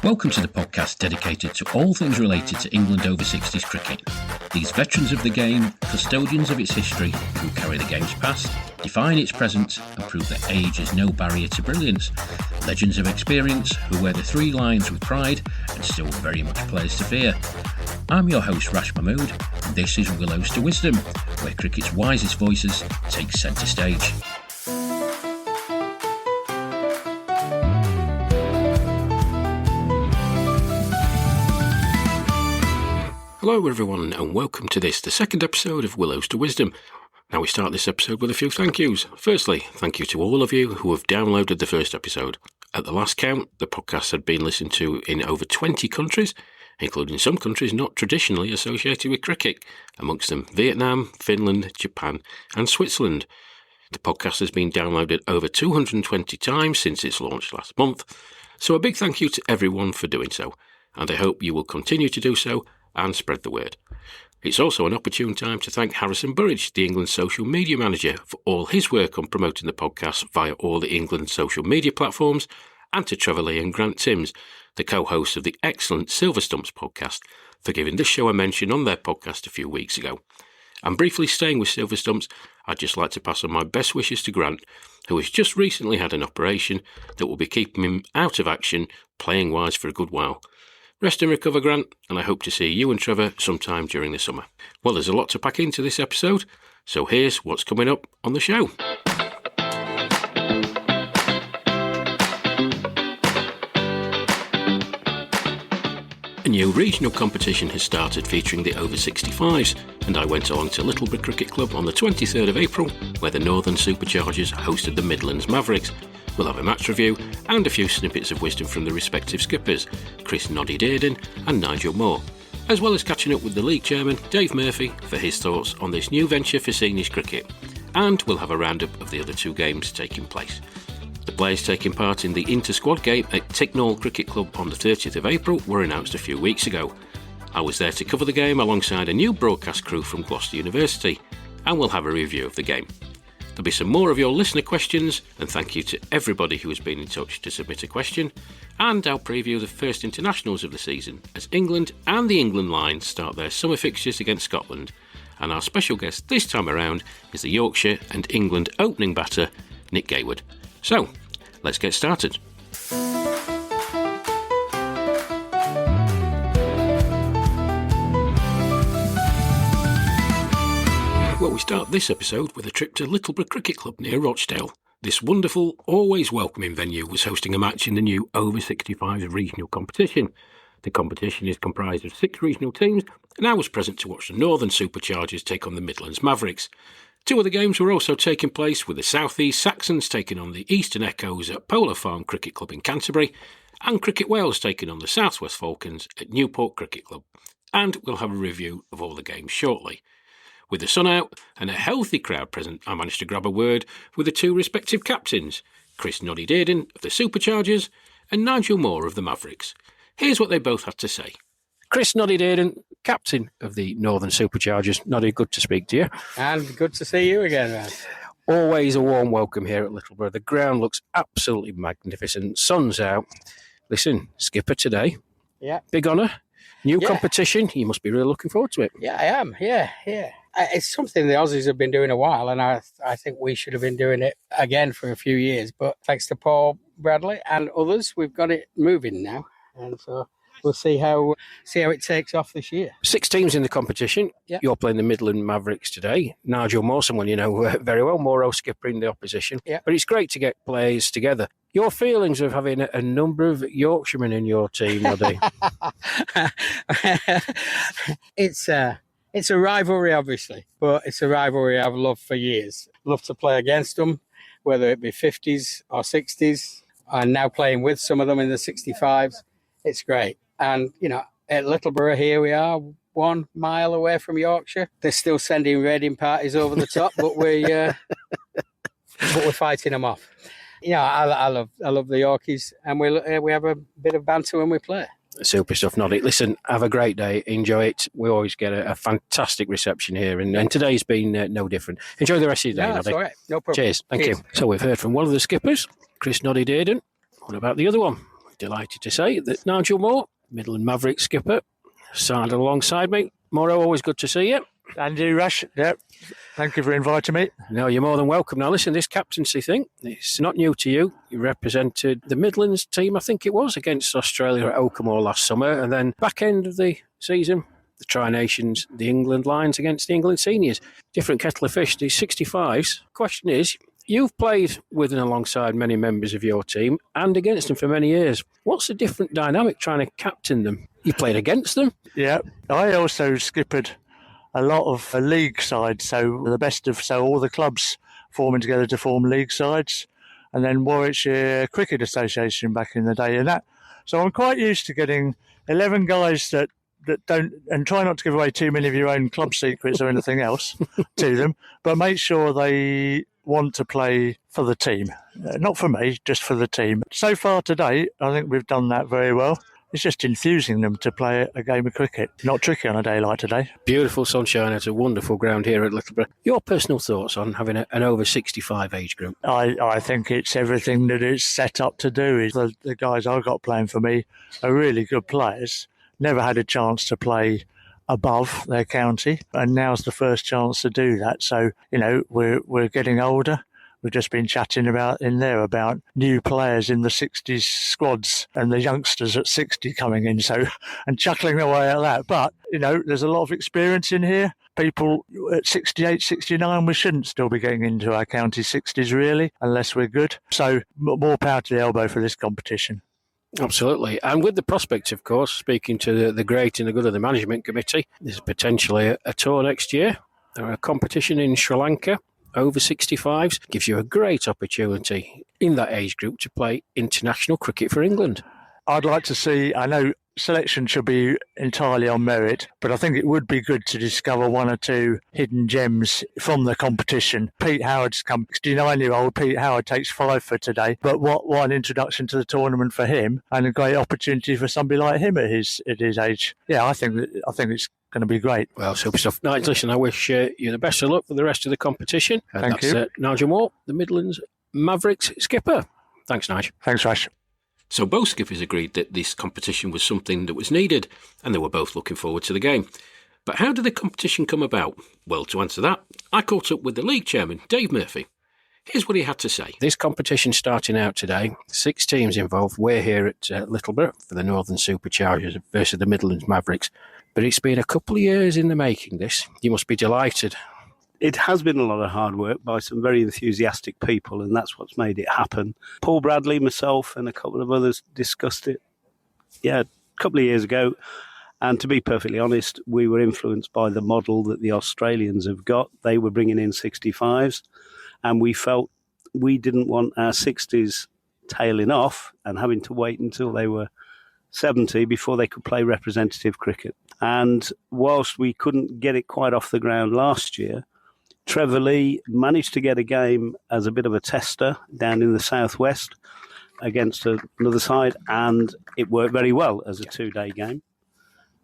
Welcome to the podcast dedicated to all things related to England over 60s cricket. These veterans of the game, custodians of its history, who carry the game's past, define its present and prove that age is no barrier to brilliance. Legends of experience who wear the three lines with pride and still very much players to fear. I'm your host Rash Mahmood, and this is Willows to Wisdom, where cricket's wisest voices take centre stage. Hello everyone, and welcome to the second episode of Willows to Wisdom. Now we start this episode with a few thank yous. Firstly, thank you to all of you who have downloaded the first episode. At the last count, the podcast had been listened to in over 20 countries, including some countries not traditionally associated with cricket, amongst them Vietnam, Finland, Japan and Switzerland. The podcast has been downloaded over 220 times since its launch last month, so a big thank you to everyone for doing so, and I hope you will continue to do so and spread the word. It's also an opportune time to thank Harrison Burridge, the England social media manager, for all his work on promoting the podcast via all the England social media platforms, and to Trevor Lee and Grant Timms, the co-hosts of the excellent Silver Stumps podcast, for giving this show a mention on their podcast a few weeks ago. And briefly staying with Silver Stumps, I'd just like to pass on my best wishes to Grant, who has just recently had an operation that will be keeping him out of action playing-wise for a good while. Rest and recover, Grant, and I hope to see you and Trevor sometime during the summer. Well, there's a lot to pack into this episode, so here's what's coming up on the show. A new regional competition has started featuring the over 65s, and I went along to Littleborough Cricket Club on the 23rd of April, where the Northern Superchargers hosted the Midlands Mavericks. We'll have a match review and a few snippets of wisdom from the respective skippers, Noddy Dearden and Nigel Moore, as well as catching up with the league chairman, Dave Murphy, for his thoughts on this new venture for seniors cricket. And we'll have a roundup of the other two games taking place. The players taking part in the inter-squad game at Ticknall Cricket Club on the 30th of April were announced a few weeks ago. I was there to cover the game alongside a new broadcast crew from Gloucester University, and we'll have a review of the game. There'll be some more of your listener questions, and thank you to everybody who has been in touch to submit a question. And I'll preview the first internationals of the season, as England and the England line start their summer fixtures against Scotland. And our special guest this time around is the Yorkshire and England opening batter, Nick Gaywood. So, let's get started. Well, we start this episode with a trip to Littleborough Cricket Club near Rochdale. This wonderful, always welcoming venue was hosting a match in the new over 65s regional competition. The competition is comprised of 6 regional teams, and I was present to watch the Northern Superchargers take on the Midlands Mavericks. 2 other games were also taking place, with the South East Saxons taking on the Eastern Echoes at Polo Farm Cricket Club in Canterbury, and Cricket Wales taking on the South West Falcons at Newport Cricket Club. And we'll have a review of all the games shortly. With the sun out and a healthy crowd present, I managed to grab a word with the 2 respective captains, Noddy Dearden of the Superchargers and Nigel Moore of the Mavericks. Here's what they both had to say. Noddy Dearden, captain of the Northern Superchargers. Noddy, good to speak to you. And good to see you again, man. Always a warm welcome here at Littleborough. The ground looks absolutely magnificent. Sun's out. Listen, skipper today. Yeah. Big honour. New competition. You must be really looking forward to it. Yeah, I am. Yeah. It's something the Aussies have been doing a while, and I think we should have been doing it again for a few years. But thanks to Paul Bradley and others, we've got it moving now. And so we'll see how it takes off this year. 6 teams in the competition. Yep. You're playing the Midland Mavericks today. Nigel Moore, someone you know very well, Moro skipper in the opposition. Yep. But it's great to get players together. Your feelings of having a number of Yorkshiremen in your team, Noddy? It's a rivalry, obviously, but it's a rivalry I've loved for years. Love to play against them, whether it be 50s or 60s. I'm now playing with some of them in the 65s. It's great. And, you know, at Littleborough, here we are, 1 mile away from Yorkshire. They're still sending raiding parties over the top, but we're fighting them off. You know, I love the Yorkies, and we have a bit of banter when we play. Super stuff, Noddy. Listen, have a great day. Enjoy it. We always get a fantastic reception here, and today's been no different. Enjoy the rest of your day, Noddy. That's all right. No problem. Cheers. Thank you. So we've heard from one of the skippers, Noddy Dearden. What about the other one? Delighted to say that Nigel Moore, Midland Maverick skipper, signed alongside me. Mauro, always good to see you. And you, Rash. Yep. Thank you for inviting me. No, you're more than welcome. Now, listen, this captaincy thing, it's not new to you. You represented the Midlands team, I think it was, against Australia at Oakham last summer. And then back end of the season, the Tri-Nations, the England Lions against the England Seniors. Different kettle of fish, these 65s. Question is, you've played with and alongside many members of your team and against them for many years. What's the different dynamic trying to captain them? You played against them? Yeah. I also skippered a lot of league sides, so all the clubs forming together to form league sides, and then Warwickshire Cricket Association back in the day, and that. So I'm quite used to getting 11 guys that don't, and try not to give away too many of your own club secrets or anything else to them, but make sure they want to play for the team, not for me, just for the team. So far today, I think we've done that very well. It's just infusing them to play a game of cricket. Not tricky on a day like today. Beautiful sunshine. It's a wonderful ground here at Littleborough. Your personal thoughts on having an over 65 age group? I think it's everything that it's set up to do. Is the guys I've got playing for me are really good players. Never had a chance to play above their county, and now's the first chance to do that. So, we're getting older. We've just been chatting about new players in the 60s squads and the youngsters at 60 coming in, and chuckling away at that. But, there's a lot of experience in here. People at 68, 69, we shouldn't still be getting into our county 60s, really, unless we're good. So, more power to the elbow for this competition. Absolutely. And with the prospect, of course, speaking to the great and the good of the management committee, there's potentially a tour next year. There are a competition in Sri Lanka. Over 65s gives you a great opportunity in that age group to play international cricket for England. I'd like to see, I know selection should be entirely on merit, but I think it would be good to discover one or two hidden gems from the competition. Pete Howard's come, 69-year-old Pete Howard takes 5 for today, but what an introduction to the tournament for him, and a great opportunity for somebody like him at his age. Yeah, I think it's going to be great. Well, super stuff. Nigel, listen, I wish you the best of luck for the rest of the competition. Thank you. That's Nigel Moore, the Midlands Mavericks skipper. Thanks, Nigel. Thanks, Rash. So both skippers agreed that this competition was something that was needed, and they were both looking forward to the game. But how did the competition come about? Well, to answer that, I caught up with the league chairman, Dave Murphy. Here's what he had to say. This competition starting out today, 6 teams involved. We're here at Littleborough for the Northern Superchargers versus the Midlands Mavericks. But it's been a couple of years in the making, this. You must be delighted. It has been a lot of hard work by some very enthusiastic people, and that's what's made it happen. Paul Bradley, myself, and a couple of others discussed it, a couple of years ago. And to be perfectly honest, we were influenced by the model that the Australians have got. They were bringing in 65s, and we felt we didn't want our 60s tailing off and having to wait until they were 70 before they could play representative cricket. And whilst we couldn't get it quite off the ground last year, Trevor Lee managed to get a game as a bit of a tester down in the southwest against another side, and it worked very well as a 2-day game.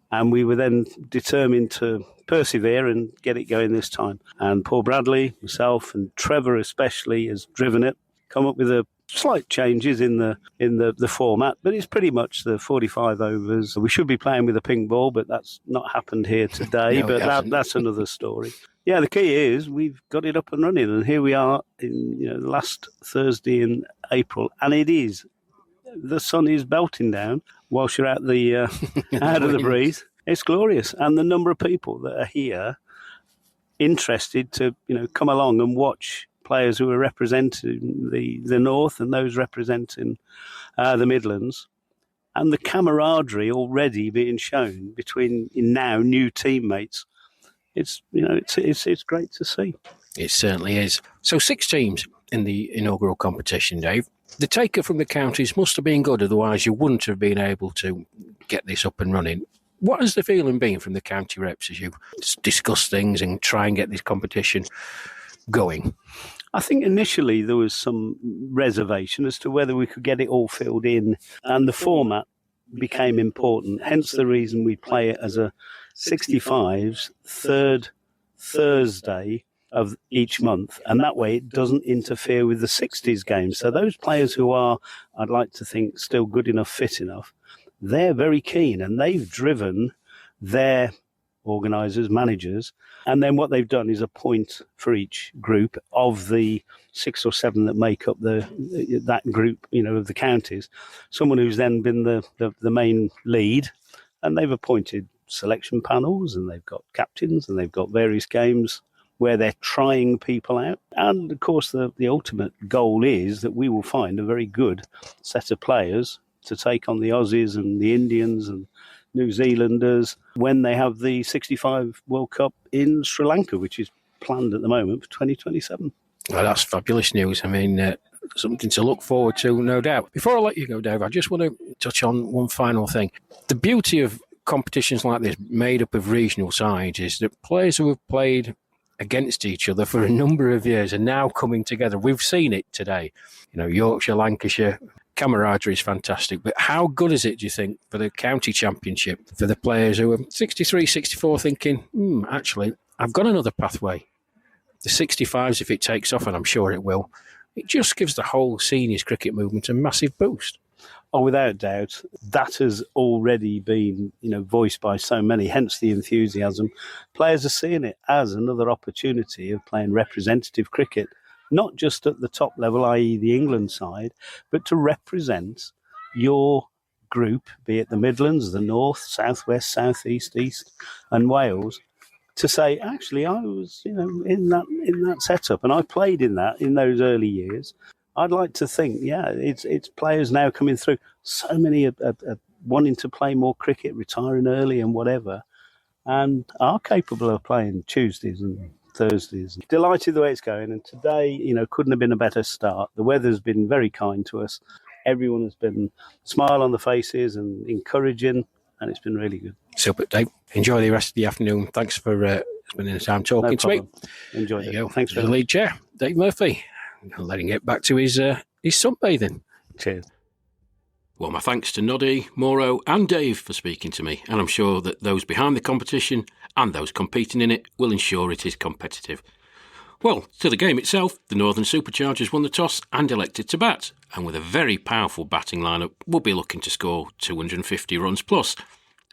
And we were then determined to persevere and get it going this time. And Paul Bradley, myself, and Trevor especially has driven it, come up with a slight changes in the format, but it's pretty much the 45 overs. We should be playing with a ping ball, but that's not happened here today. No, but that's another story. Yeah, the key is we've got it up and running, and here we are in the last Thursday in April, and the sun is belting down whilst you're out the out of the breeze. It's glorious, and the number of people that are here interested to come along and watch players who are representing the North and those representing the Midlands, and the camaraderie already being shown between now new teammates. It's great to see. It certainly is. So 6 teams in the inaugural competition, Dave. The taker from the counties must have been good, otherwise you wouldn't have been able to get this up and running. What has the feeling been from the county reps as you discuss things and try and get this competition going? I think initially there was some reservation as to whether we could get it all filled in, and the format became important, hence the reason we play it as a 65s third Thursday of each month, and that way it doesn't interfere with the 60s games. So those players who are, I'd like to think, still good enough, fit enough, they're very keen, and they've driven their organisers, managers, and then what they've done is a point for each group of the 6 or 7 that make up that group, of the counties. Someone who's then been the main lead, and they've appointed selection panels, and they've got captains, and they've got various games where they're trying people out. And of course, the ultimate goal is that we will find a very good set of players to take on the Aussies and the Indians and New Zealanders when they have the 65 World Cup in Sri Lanka, which is planned at the moment for 2027. Well, that's fabulous news. I mean, something to look forward to, no doubt. Before I let you go, Dave, I just want to touch on one final thing. The beauty of competitions like this, made up of regional sides, is that players who have played against each other for a number of years are now coming together. We've seen it today. Yorkshire, Lancashire, camaraderie is fantastic. But how good is it, do you think, for the county championship, for the players who are 63, 64 thinking, actually, I've got another pathway. The 65s, if it takes off, and I'm sure it will, it just gives the whole seniors cricket movement a massive boost. Oh, without doubt, that has already been, voiced by so many, hence the enthusiasm. Players are seeing it as another opportunity of playing representative cricket, not just at the top level, i.e. the England side, but to represent your group, be it the Midlands, the North, South West, South East, East and Wales, to say, actually, I was, in that setup, and I played in those early years. I'd like to think, it's players now coming through. So many are wanting to play more cricket, retiring early and whatever, and are capable of playing Tuesdays and Thursdays. Delighted the way it's going, and today, couldn't have been a better start. The weather's been very kind to us. Everyone has been smile on the faces and encouraging, and it's been really good. Super, Dave. Enjoy the rest of the afternoon. Thanks for spending the time talking to me. Enjoyed it. Thanks for for the lead chair, Dave Murphy. I'll let him get back to his sunbathing. Cheers. Well, my thanks to Noddy, Mauro and Dave for speaking to me, and I'm sure that those behind the competition and those competing in it will ensure it is competitive. Well, to the game itself, the Northern Superchargers won the toss and elected to bat, and with a very powerful batting lineup, will be looking to score 250 runs plus.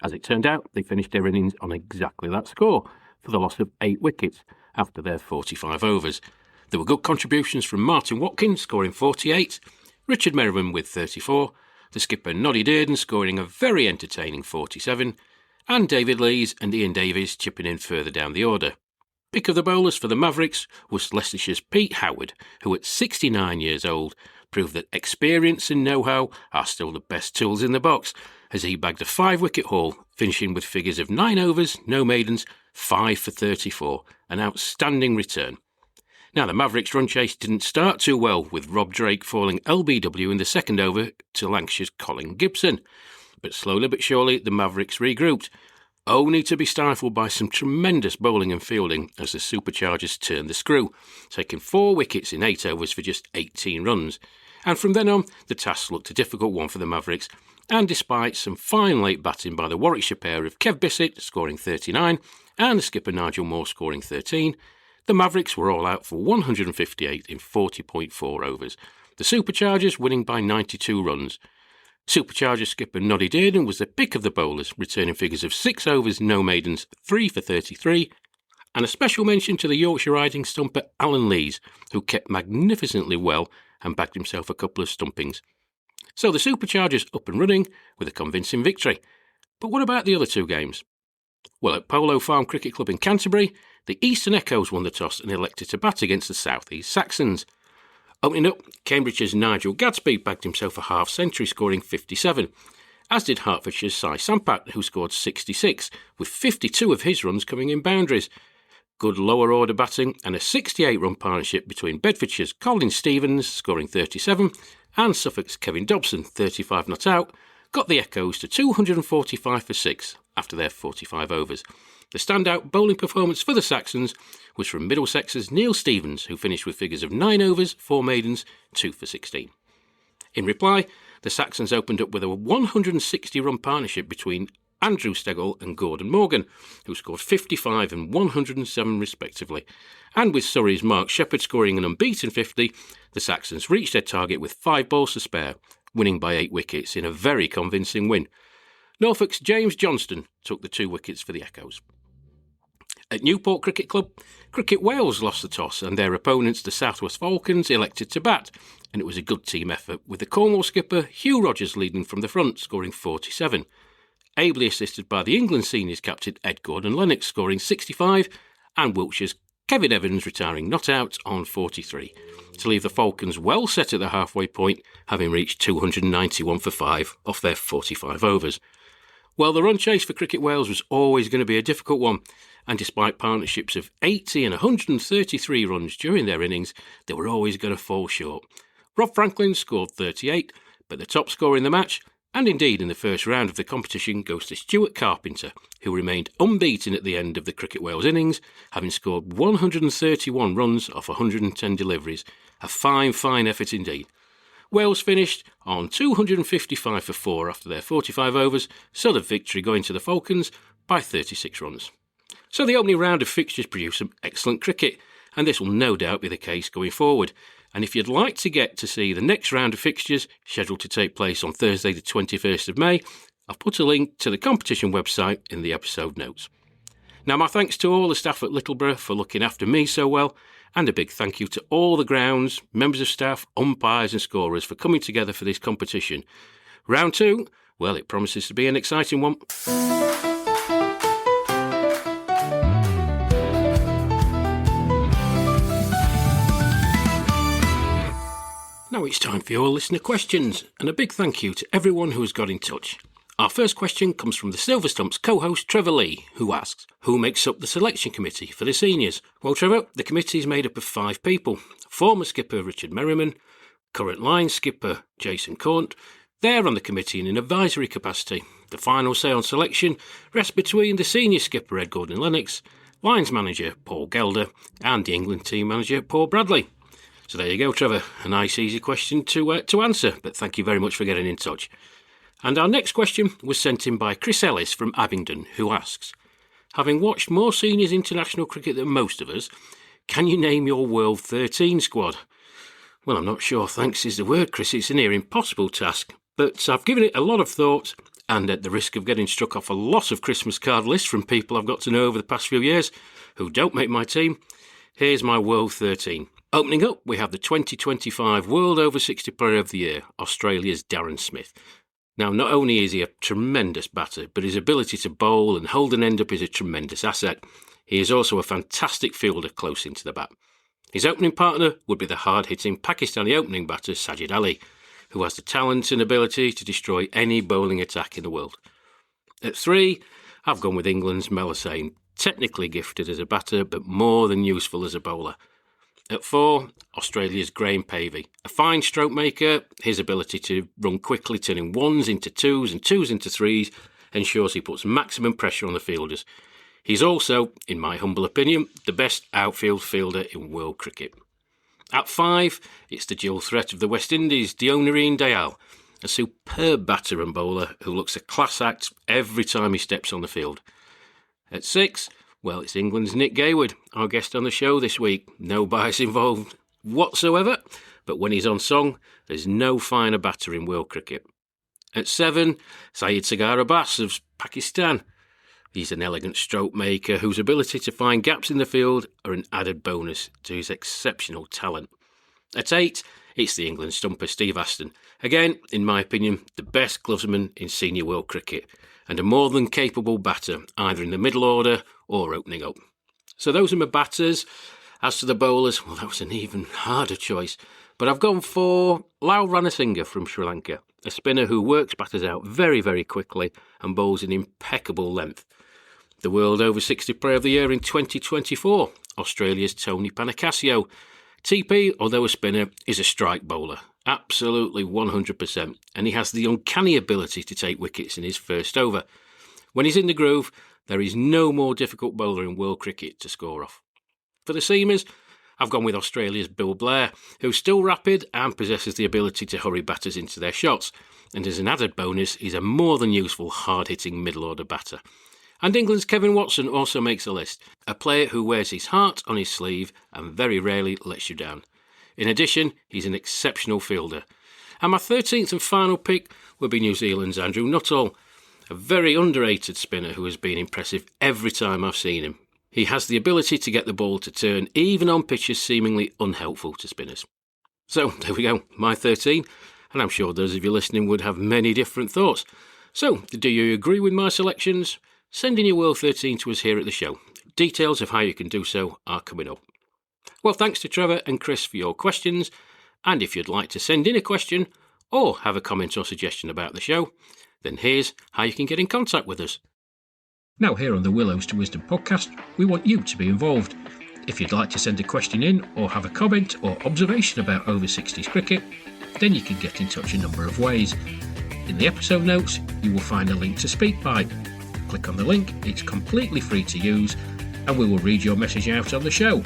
As it turned out, they finished their innings on exactly that score, for the loss of 8 wickets after their 45 overs. There were good contributions from Martin Watkins, scoring 48, Richard Merriman with 34, the skipper Noddy Dearden scoring a very entertaining 47, and David Lees and Ian Davies chipping in further down the order. Pick of the bowlers for the Mavericks was Leicestershire's Pete Howard, who at 69 years old proved that experience and know-how are still the best tools in the box, as he bagged a 5-wicket haul, finishing with figures of 9 overs, no maidens, 5 for 34, an outstanding return. Now, the Mavericks' run chase didn't start too well, with Rob Drake falling LBW in the second over to Lancashire's Colin Gibson. But slowly but surely, the Mavericks regrouped, only to be stifled by some tremendous bowling and fielding as the Superchargers turned the screw, taking 4 wickets in 8 overs for just 18 runs. And from then on, the task looked a difficult one for the Mavericks, and despite some fine late batting by the Warwickshire pair of Kev Bissett scoring 39 and the skipper Nigel Moore scoring 13, the Mavericks were all out for 158 in 40.4 overs, the Superchargers winning by 92 runs. Superchargers skipper Noddy Dearden was the pick of the bowlers, returning figures of 6 overs, no maidens, 3 for 33, and a special mention to the Yorkshire riding stumper Alan Lees, who kept magnificently well and bagged himself a couple of stumpings. So the Superchargers up and running with a convincing victory. But what about the other 2 games? Well, at Polo Farm Cricket Club in Canterbury, the Eastern Echoes won the toss and elected to bat against the South East Saxons. Opening up, Cambridgeshire's Nigel Gadsby bagged himself a half-century, scoring 57, as did Hertfordshire's Sai Sampat, who scored 66, with 52 of his runs coming in boundaries. Good lower-order batting and a 68-run partnership between Bedfordshire's Colin Stevens, scoring 37, and Suffolk's Kevin Dobson, 35 not out, got the Echoes to 245 for 6 after their 45 overs. The standout bowling performance for the Saxons was from Middlesex's Neil Stevens, who finished with figures of 9 overs, 4 maidens, 2 for 16. In reply, the Saxons opened up with a 160-run partnership between Andrew Stegall and Gordon Morgan, who scored 55 and 107 respectively. And with Surrey's Mark Shepherd scoring an unbeaten 50, the Saxons reached their target with 5 balls to spare, winning by 8 wickets in a very convincing win. Norfolk's James Johnston took the 2 wickets for the Echoes. At Newport Cricket Club, Cricket Wales lost the toss and their opponents, the South West Falcons, elected to bat, and it was a good team effort, with the Cornwall skipper Hugh Rogers leading from the front, scoring 47, ably assisted by the England seniors captain Ed Gordon-Lennox scoring 65, and Wiltshire's Kevin Evans retiring not out on 43, to leave the Falcons well set at the halfway point, having reached 291 for 5 off their 45 overs. Well, the run chase for Cricket Wales was always going to be a difficult one, and despite partnerships of 80 and 133 runs during their innings, they were always going to fall short. Rob Franklin scored 38, but the top scorer in the match, and indeed in the first round of the competition, goes to Stuart Carpenter, who remained unbeaten at the end of the Cricket Wales innings, having scored 131 runs off 110 deliveries. A fine, fine effort indeed. Wales finished on 255 for 4 after their 45 overs, so the victory going to the Falcons by 36 runs. So the opening round of fixtures produced some excellent cricket, and this will no doubt be the case going forward. And if you'd like to get to see the next round of fixtures, scheduled to take place on Thursday the 21st of May, I've put a link to the competition website in the episode notes. Now, my thanks to all the staff at Littleborough for looking after me so well, and a big thank you to all the grounds, members of staff, umpires and scorers for coming together for this competition. Round 2, well, it promises to be an exciting one. Now it's time for your listener questions, and a big thank you to everyone who has got in touch. Our first question comes from the Silver Stumps co-host Trevor Lee, who asks, who makes up the selection committee for the seniors? Well, Trevor, the committee is made up of 5 people. Former skipper Richard Merriman, current line skipper Jason Cornt. They're on the committee in an advisory capacity. The final say on selection rests between the senior skipper Ed Gordon-Lennox, lines manager Paul Gelder, and the England team manager Paul Bradley. So there you go, Trevor. A nice, easy question to answer, but thank you very much for getting in touch. And our next question was sent in by Chris Ellis from Abingdon, who asks, having watched more seniors international cricket than most of us, can you name your World 13 squad? Well, I'm not sure thanks is the word, Chris. It's a near impossible task, but I've given it a lot of thought, and at the risk of getting struck off a lot of Christmas card lists from people I've got to know over the past few years who don't make my team, here's my World 13. Opening up, we have the 2025 World Over 60 Player of the Year, Australia's Darren Smith. Now, not only is he a tremendous batter, but his ability to bowl and hold an end up is a tremendous asset. He is also a fantastic fielder close into the bat. His opening partner would be the hard-hitting Pakistani opening batter Sajid Ali, who has the talent and ability to destroy any bowling attack in the world. At 3, I've gone with England's Mel Hussain, technically gifted as a batter, but more than useful as a bowler. At 4, Australia's Graham Pavey, a fine stroke maker. His ability to run quickly, turning 1s into 2s and 2s into 3s, ensures he puts maximum pressure on the fielders. He's also, in my humble opinion, the best outfield fielder in world cricket. At 5, it's the dual threat of the West Indies, Dionarine Dayal, a superb batter and bowler who looks a class act every time he steps on the field. At 6, well, it's England's Nick Gaywood, our guest on the show this week. No bias involved whatsoever, but when he's on song, there's no finer batter in world cricket. At 7, Syed Sagar Abbas of Pakistan. He's an elegant stroke maker whose ability to find gaps in the field are an added bonus to his exceptional talent. At 8, it's the England stumper Steve Aston. Again, in my opinion, the best glovesman in senior world cricket, and a more than capable batter, either in the middle order or opening up. So those are my batters. As to the bowlers, well, that was an even harder choice. But I've gone for Lal Ranasinghe from Sri Lanka, a spinner who works batters out very, very quickly and bowls in impeccable length. The World Over 60 Player of the Year in 2024, Australia's Tony Panacasio. TP, although a spinner, is a strike bowler. Absolutely 100%, and he has the uncanny ability to take wickets in his first over. When he's in the groove, there is no more difficult bowler in world cricket to score off. For the seamers, I've gone with Australia's Bill Blair, who's still rapid and possesses the ability to hurry batters into their shots, and as an added bonus, he's a more than useful hard-hitting middle-order batter. And England's Kevin Watson also makes a list, a player who wears his heart on his sleeve and very rarely lets you down. In addition, he's an exceptional fielder. And my 13th and final pick would be New Zealand's Andrew Nuttall, a very underrated spinner who has been impressive every time I've seen him. He has the ability to get the ball to turn even on pitches seemingly unhelpful to spinners. So, there we go, my 13, and I'm sure those of you listening would have many different thoughts. So, do you agree with my selections? Send in your World 13 to us here at the show. Details of how you can do so are coming up. Well, thanks to Trevor and Chris for your questions, and if you'd like to send in a question or have a comment or suggestion about the show, then here's how you can get in contact with us. Now, here on the Willows to Wisdom podcast, we want you to be involved. If you'd like to send a question in or have a comment or observation about over 60s cricket, then you can get in touch a number of ways. In the episode notes, you will find a link to SpeakPipe. Click on the link, it's completely free to use, and we will read your message out on the show.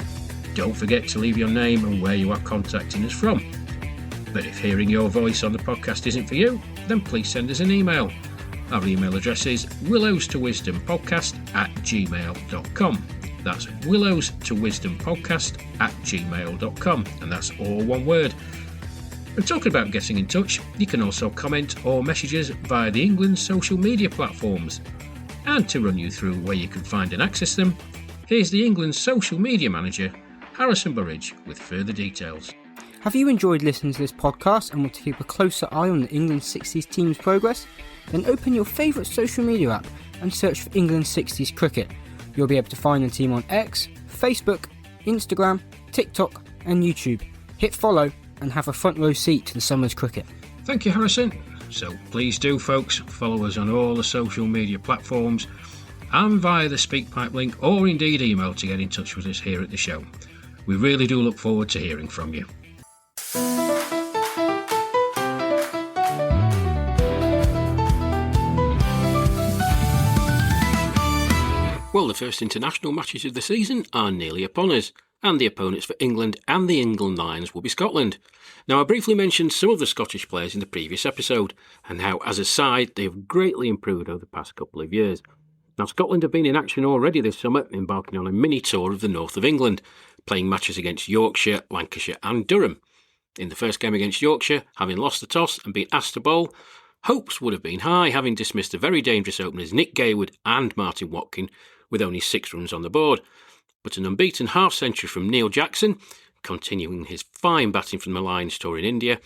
Don't forget to leave your name and where you are contacting us from. But if hearing your voice on the podcast isn't for you, then please send us an email. Our email address is willowstowisdompodcast@gmail.com. That's willowstowisdompodcast@gmail.com, and that's all one word. And talking about getting in touch, you can also comment or message us via the England social media platforms. And to run you through where you can find and access them, here's the England social media manager, Harrison Burridge, with further details. Have you enjoyed listening to this podcast and want to keep a closer eye on the England 60s team's progress? Then open your favourite social media app and search for England 60s Cricket. You'll be able to find the team on X, Facebook, Instagram, TikTok and YouTube. Hit follow and have a front row seat to the summer's cricket. Thank you, Harrison. So please do, folks, follow us on all the social media platforms and via the SpeakPipe link or indeed email to get in touch with us here at the show. We really do look forward to hearing from you. Well, the first international matches of the season are nearly upon us, and the opponents for England and the England Lions will be Scotland. Now, I briefly mentioned some of the Scottish players in the previous episode, and how, as a side, they have greatly improved over the past couple of years. Now, Scotland have been in action already this summer, embarking on a mini tour of the north of England, playing matches against Yorkshire, Lancashire and Durham. In the first game against Yorkshire, having lost the toss and been asked to bowl, hopes would have been high, having dismissed the very dangerous openers Nick Gaywood and Martin Watkin with only 6 runs on the board. But an unbeaten half-century from Neil Jackson, continuing his fine batting from the Lions tour in India,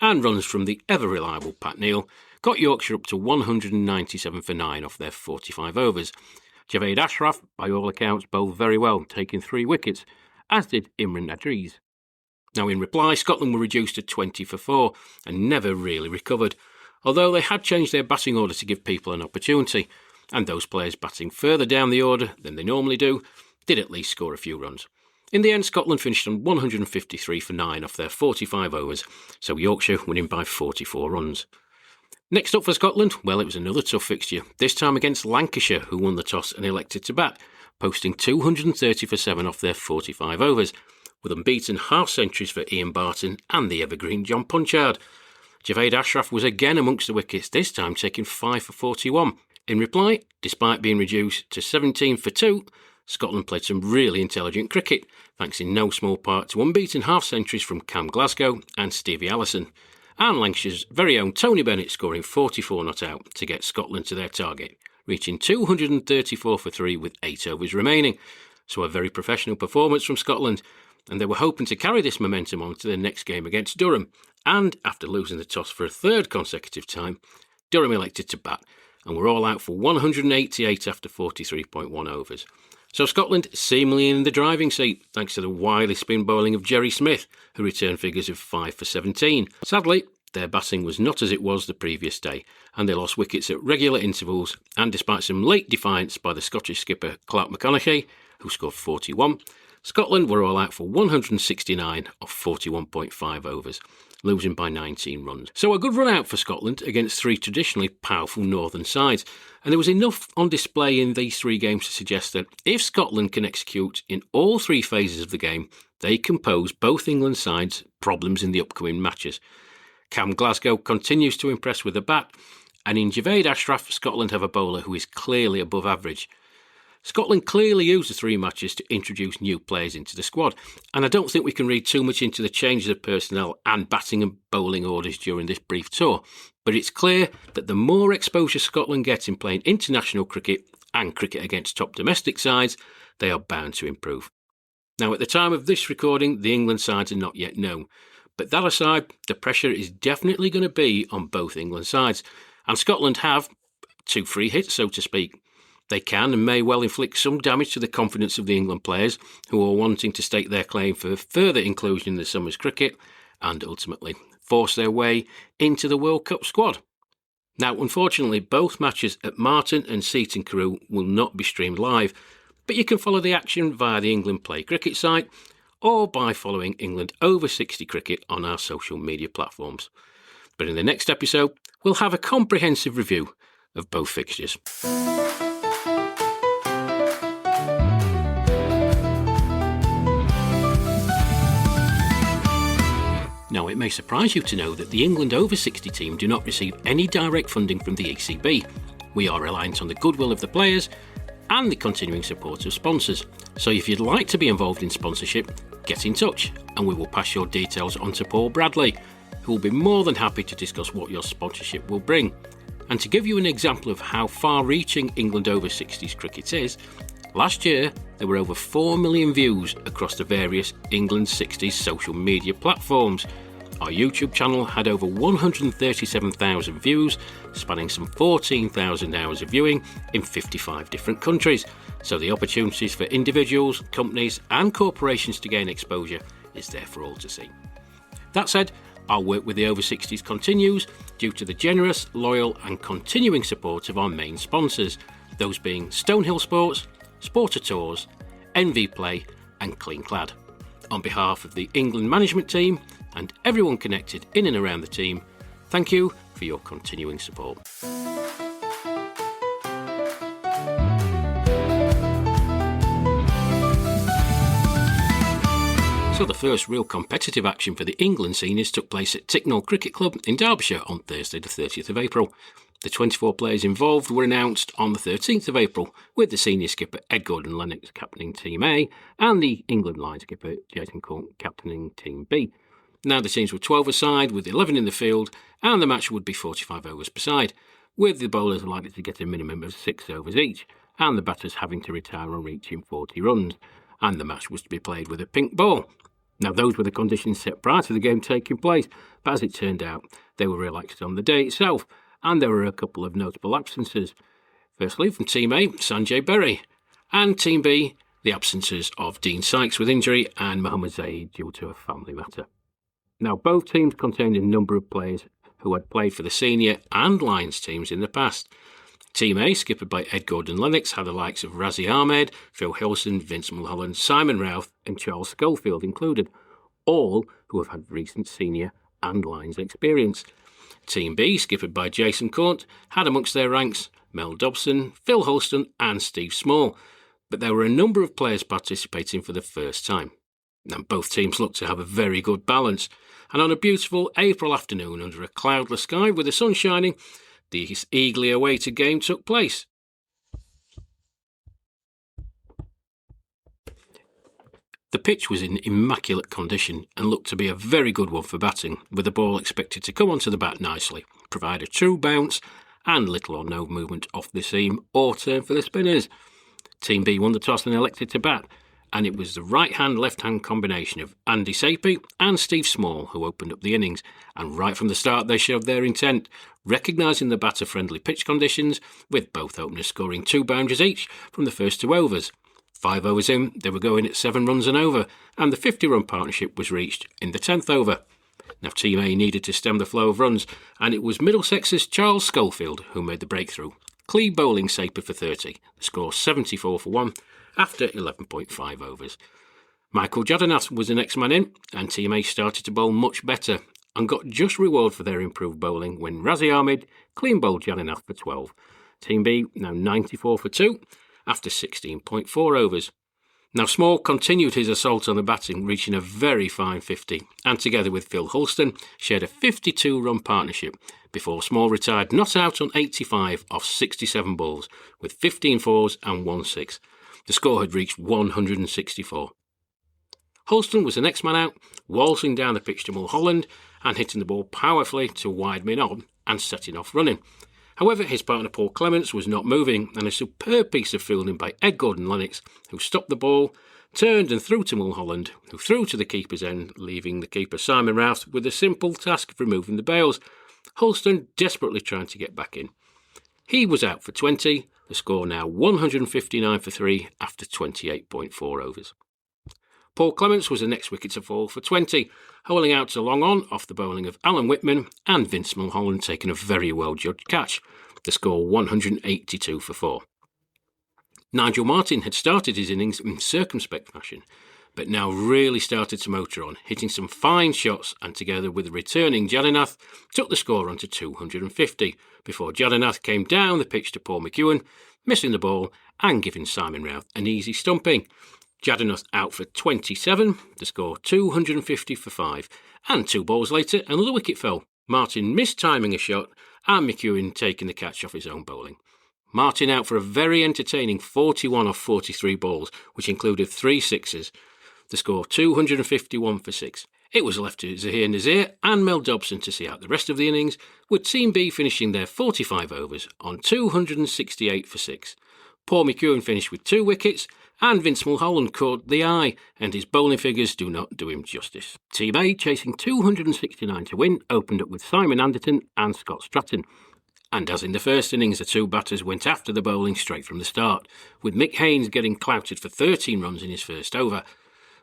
and runs from the ever-reliable Pat Neal, got Yorkshire up to 197 for 9 off their 45 overs. Javed Ashraf, by all accounts, bowled very well, taking 3 wickets, as did Imran Nadriz. Now, in reply, Scotland were reduced to 20 for 4 and never really recovered, although they had changed their batting order to give people an opportunity, and those players batting further down the order than they normally do did at least score a few runs. In the end, Scotland finished on 153 for 9 off their 45 overs, so Yorkshire winning by 44 runs. Next up for Scotland, well, it was another tough fixture, this time against Lancashire, who won the toss and elected to bat, posting 230 for 7 off their 45 overs, with unbeaten half-centuries for Ian Barton and the evergreen John Punchard. Javed Ashraf was again amongst the wickets, this time taking 5 for 41. In reply, despite being reduced to 17 for 2, Scotland played some really intelligent cricket, thanks in no small part to unbeaten half-centuries from Cam Glasgow and Stevie Allison, and Lancashire's very own Tony Bennett scoring 44 not out to get Scotland to their target, reaching 234 for 3 with 8 overs remaining. So a very professional performance from Scotland, and they were hoping to carry this momentum on to their next game against Durham, and after losing the toss for a third consecutive time, Durham elected to bat, and were all out for 188 after 43.1 overs. So Scotland seemingly in the driving seat, thanks to the wily spin bowling of Jerry Smith, who returned figures of 5 for 17. Sadly, their batting was not as it was the previous day, and they lost wickets at regular intervals, and despite some late defiance by the Scottish skipper Clark McConaughey, who scored 41, Scotland were all out for 169 off 41.5 overs, losing by 19 runs. So a good run out for Scotland against 3 traditionally powerful northern sides, and there was enough on display in these 3 games to suggest that if Scotland can execute in all 3 phases of the game, they can pose both England sides problems in the upcoming matches. Cam Glasgow continues to impress with the bat, and in Javed Ashraf, Scotland have a bowler who is clearly above average. Scotland clearly used the 3 matches to introduce new players into the squad, and I don't think we can read too much into the changes of personnel and batting and bowling orders during this brief tour, but it's clear that the more exposure Scotland gets in playing international cricket and cricket against top domestic sides, they are bound to improve. Now, at the time of this recording, the England sides are not yet known, but that aside, the pressure is definitely going to be on both England sides, and Scotland have 2 free hits, so to speak. They can and may well inflict some damage to the confidence of the England players who are wanting to stake their claim for further inclusion in the summer's cricket and ultimately force their way into the World Cup squad. Now, unfortunately, both matches at Martin and Seaton Carew will not be streamed live, but you can follow the action via the England Play Cricket site or by following England Over 60 Cricket on our social media platforms. But in the next episode, we'll have a comprehensive review of both fixtures. Now, it may surprise you to know that the England Over 60 team do not receive any direct funding from the ECB. We are reliant on the goodwill of the players and the continuing support of sponsors. So if you'd like to be involved in sponsorship, get in touch and we will pass your details on to Paul Bradley, who will be more than happy to discuss what your sponsorship will bring. And to give you an example of how far-reaching England Over 60s cricket is, last year there were over 4 million views across the various England 60s social media platforms. Our YouTube channel had over 137,000 views, spanning some 14,000 hours of viewing in 55 different countries. So the opportunities for individuals, companies and corporations to gain exposure is there for all to see. That said, our work with the Over 60s continues due to the generous, loyal and continuing support of our main sponsors, those being Stonehill Sports, Sporter Tours, NV Play and Clean Clad. On behalf of the England management team and everyone connected in and around the team, thank you for your continuing support. So the first real competitive action for the England seniors took place at Ticknall Cricket Club in Derbyshire on Thursday the 30th of April. The 24 players involved were announced on the 13th of April, with the senior skipper Ed Gordon-Lennox captaining Team A and the England line skipper Jason Court captaining Team B. Now the teams were 12 aside with 11 in the field and the match would be 45 overs per side, with the bowlers likely to get a minimum of 6 overs each and the batters having to retire on reaching 40 runs, and the match was to be played with a pink ball. Now those were the conditions set prior to the game taking place, but as it turned out they were relaxed on the day itself and there were a couple of notable absences. Firstly, from Team A, Sanjay Berry, and Team B, the absences of Dean Sykes with injury and Mohammad Zaid due to a family matter. Now, both teams contained a number of players who had played for the senior and Lions teams in the past. Team A, skippered by Ed Gordon-Lennox, had the likes of Razi Ahmed, Phil Hilson, Vince Mulholland, Simon Routh and Charles Schofield included, all who have had recent senior and Lions experience. Team B, skippered by Jason Court, had amongst their ranks Mel Dobson, Phil Holston and Steve Small, but there were a number of players participating for the first time. And both teams looked to have a very good balance, and on a beautiful April afternoon under a cloudless sky with the sun shining, the eagerly awaited game took place. The pitch was in immaculate condition and looked to be a very good one for batting, with the ball expected to come onto the bat nicely, provide a true bounce and little or no movement off the seam or turn for the spinners. Team B won the toss and elected to bat, and it was the right-hand, left-hand combination of Andy Sapey and Steve Small who opened up the innings, and right from the start they showed their intent, recognising the batter-friendly pitch conditions, with both openers scoring 2 boundaries each from the first 2 overs. 5 overs in, they were going at 7 runs and over, and the 50-run partnership was reached in the 10th over. Now Team A needed to stem the flow of runs, and it was Middlesex's Charles Schofield who made the breakthrough, clean bowling Sapey for 30, the score 74 for 1, after 11.5 overs. Michael Jadanath was the next man in, and Team A started to bowl much better, and got just reward for their improved bowling when Razi Ahmed clean bowled Jadanath for 12. Team B now 94 for 2, after 16.4 overs. Now Small continued his assault on the batting, reaching a very fine 50, and together with Phil Hulston shared a 52-run partnership before Small retired not out on 85 off 67 balls with 15 fours and 1 6. The score had reached 164. Hulston was the next man out, waltzing down the pitch to Mulholland and hitting the ball powerfully to wide mid-on and setting off running. However, his partner Paul Clements was not moving, and a superb piece of fielding by Ed Gordon-Lennox, who stopped the ball, turned and threw to Mulholland, who threw to the keeper's end, leaving the keeper Simon Routh with the simple task of removing the bails. Hulston desperately trying to get back in. He was out for 20, the score now 159 for 3 after 28.4 overs. Paul Clements was the next wicket to fall for 20, holing out to long on off the bowling of Alan Whitman and Vince Mulholland taking a very well-judged catch. The score 182 for 4. Nigel Martin had started his innings in circumspect fashion, but now really started to motor on, hitting some fine shots and together with the returning Jadanath took the score on to 250 before Jadanath came down the pitch to Paul McEwen, missing the ball and giving Simon Routh an easy stumping. Jadanath out for 27, the score 250 for 5, and 2 balls later another wicket fell. Martin mistiming a shot and McEwen taking the catch off his own bowling. Martin out for a very entertaining 41 off 43 balls, which included 3 sixes. The score 251 for 6. It was left to Zahir Nazir and Mel Dobson to see out the rest of the innings, with Team B finishing their 45 overs on 268 for 6. Paul McEwen finished with 2 wickets, and Vince Mulholland caught the eye, and his bowling figures do not do him justice. Team A, chasing 269 to win, opened up with Simon Anderton and Scott Stratton. And as in the first innings, the 2 batters went after the bowling straight from the start, with Mick Haynes getting clouted for 13 runs in his first over.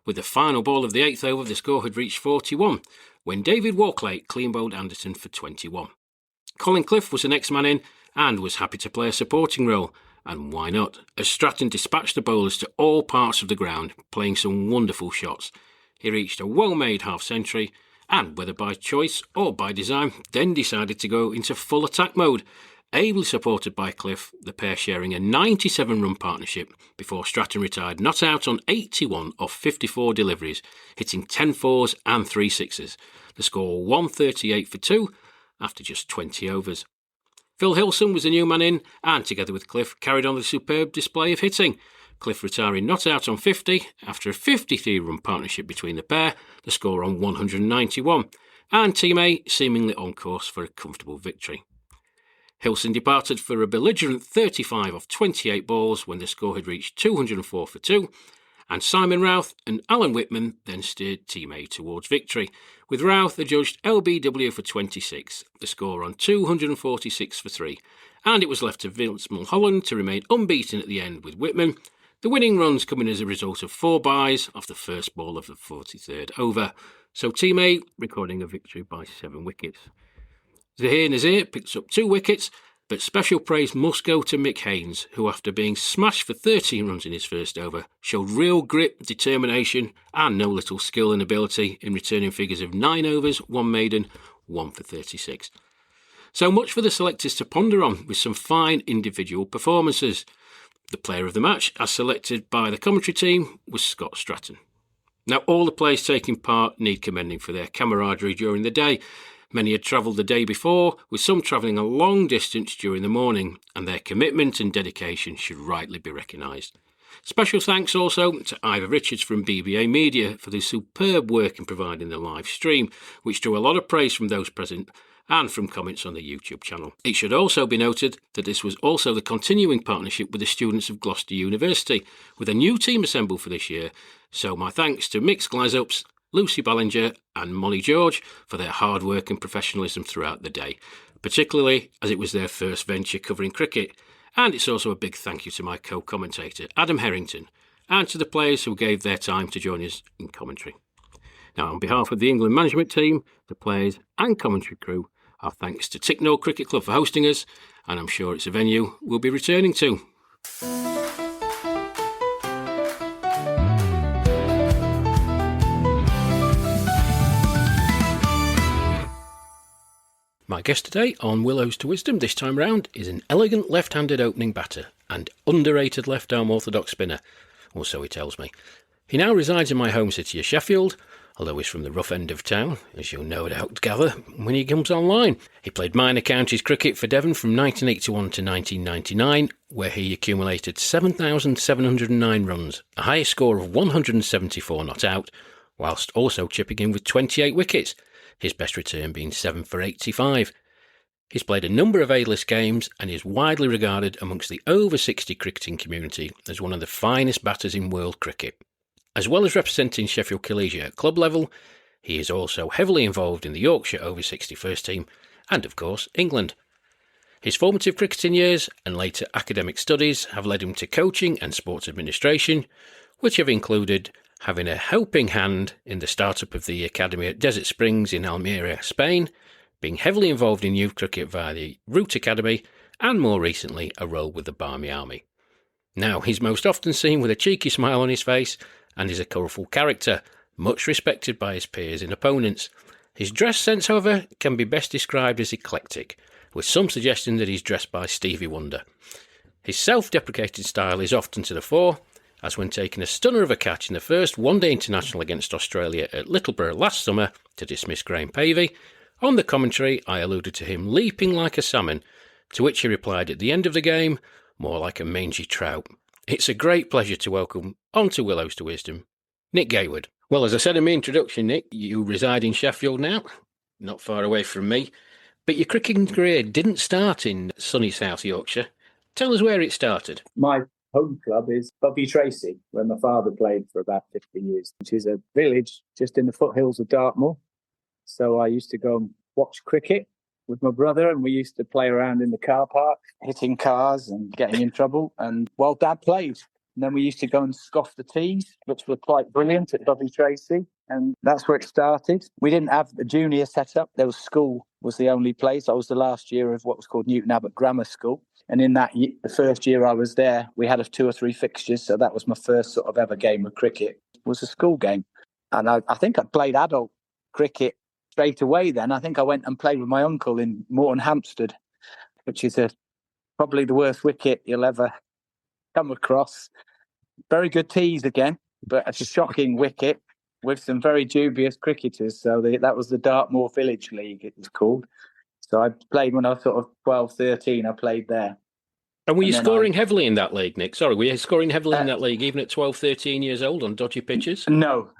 With the final ball of the 8th over, the score had reached 41, when David Walkley clean bowled Anderton for 21. Colin Cliff was the next man in, and was happy to play a supporting role. And why not, as Stratton dispatched the bowlers to all parts of the ground, playing some wonderful shots. He reached a well-made half-century, and whether by choice or by design, then decided to go into full attack mode, ably supported by Cliff, the pair sharing a 97-run partnership before Stratton retired not out on 81 off 54 deliveries, hitting 10 fours and 3 sixes. The score 138 for 2 after just 20 overs. Phil Hilson was the new man in, and together with Cliff carried on the superb display of hitting. Cliff retiring not out on 50 after a 53-run partnership between the pair, the score on 191, and Team A seemingly on course for a comfortable victory. Hilson departed for a belligerent 35 off 28 balls when the score had reached 204 for 2, and Simon Routh and Alan Whitman then steered Team A towards victory, with Routh adjudged LBW for 26, the score on 246 for 3, and it was left to Vince Mulholland to remain unbeaten at the end with Whitman, the winning runs coming as a result of 4 byes off the first ball of the 43rd over, so Team A recording a victory by 7 wickets. Zahir Nazir picks up 2 wickets, but special praise must go to Mick Haynes, who after being smashed for 13 runs in his first over, showed real grit, determination and no little skill and ability in returning figures of 9 overs, 1 maiden, 1 for 36. So much for the selectors to ponder on, with some fine individual performances. The player of the match, as selected by the commentary team, was Scott Stratton. Now all the players taking part need commending for their camaraderie during the day. Many had travelled the day before, with some travelling a long distance during the morning, and their commitment and dedication should rightly be recognised. Special thanks also to Ivor Richards from BBA Media for the superb work in providing the live stream, which drew a lot of praise from those present and from comments on the YouTube channel. It should also be noted that this was also the continuing partnership with the students of Gloucester University, with a new team assembled for this year, so my thanks to Mix Glazups, Lucy Ballinger and Molly George for their hard work and professionalism throughout the day, particularly as it was their first venture covering cricket. And it's also a big thank you to my co-commentator, Adam Harrington, and to the players who gave their time to join us in commentary. Now, on behalf of the England management team, the players and commentary crew, our thanks to Ticknall Cricket Club for hosting us, and I'm sure it's a venue we'll be returning to. My guest today on Willows to Wisdom this time round is an elegant left-handed opening batter and underrated left-arm orthodox spinner. or so he tells me. He now resides in my home city of Sheffield, although he's from the rough end of town, as you'll no doubt gather when he comes online. He played minor counties cricket for Devon from 1981 to 1999, where he accumulated 7,709 runs, a high score of 174 not out, whilst also chipping in with 28 wickets, his best return being 7 for 85. He's played a number of A-list games and is widely regarded amongst the over 60 cricketing community as one of the finest batters in world cricket. As well as representing Sheffield Collegiate at club level, he is also heavily involved in the Yorkshire over 60 first team and, of course, England. His formative cricketing years and later academic studies have led him to coaching and sports administration, which have included having a helping hand in the startup of the academy at Desert Springs in Almeria, Spain, being heavily involved in youth cricket via the Root Academy, and more recently a role with the Barmy Army. Now, he's most often seen with a cheeky smile on his face and is a colourful character, much respected by his peers and opponents. His dress sense, however, can be best described as eclectic, with some suggestion that he's dressed by Stevie Wonder. His self-deprecating style is often to the fore, as when taking a stunner of a catch in the first one-day international against Australia at Littleborough last summer to dismiss Graham Pavey. On the commentary, I alluded to him leaping like a salmon, to which he replied at the end of the game, more like a mangy trout. It's a great pleasure to welcome onto Willows to Wisdom, Nick Gaywood. Well, as I said in my introduction, Nick, you reside in Sheffield now, not far away from me, but your cricketing career didn't start in sunny South Yorkshire. Tell us where it started. My home club is Bovey Tracy, where my father played for about 50 years, which is a village just in the foothills of Dartmoor. So I used to go and watch cricket with my brother, and we used to play around in the car park, hitting cars and getting in trouble. And while Dad played, and then we used to go and scoff the tees, which were quite brilliant at Bovey Tracy. And that's where it started. We didn't have a junior set up. There was school was the only place. I was the last year of what was called Newton Abbot Grammar School. And in that the first year I was there, we had 2 or 3 fixtures. So that was my first sort of ever game of cricket. It was a school game. And I think I played adult cricket straight away then. I think I went and played with my uncle in Morton Hampstead, which is probably the worst wicket you'll ever come across. Very good tees again, but it's a shocking wicket with some very dubious cricketers. So that was the Dartmoor Village League, it was called. So I played when I was sort of 12, 13, I played there. And were you scoring heavily in that league, Nick? Sorry, were you scoring heavily in that league, even at 12, 13 years old on dodgy pitches? No.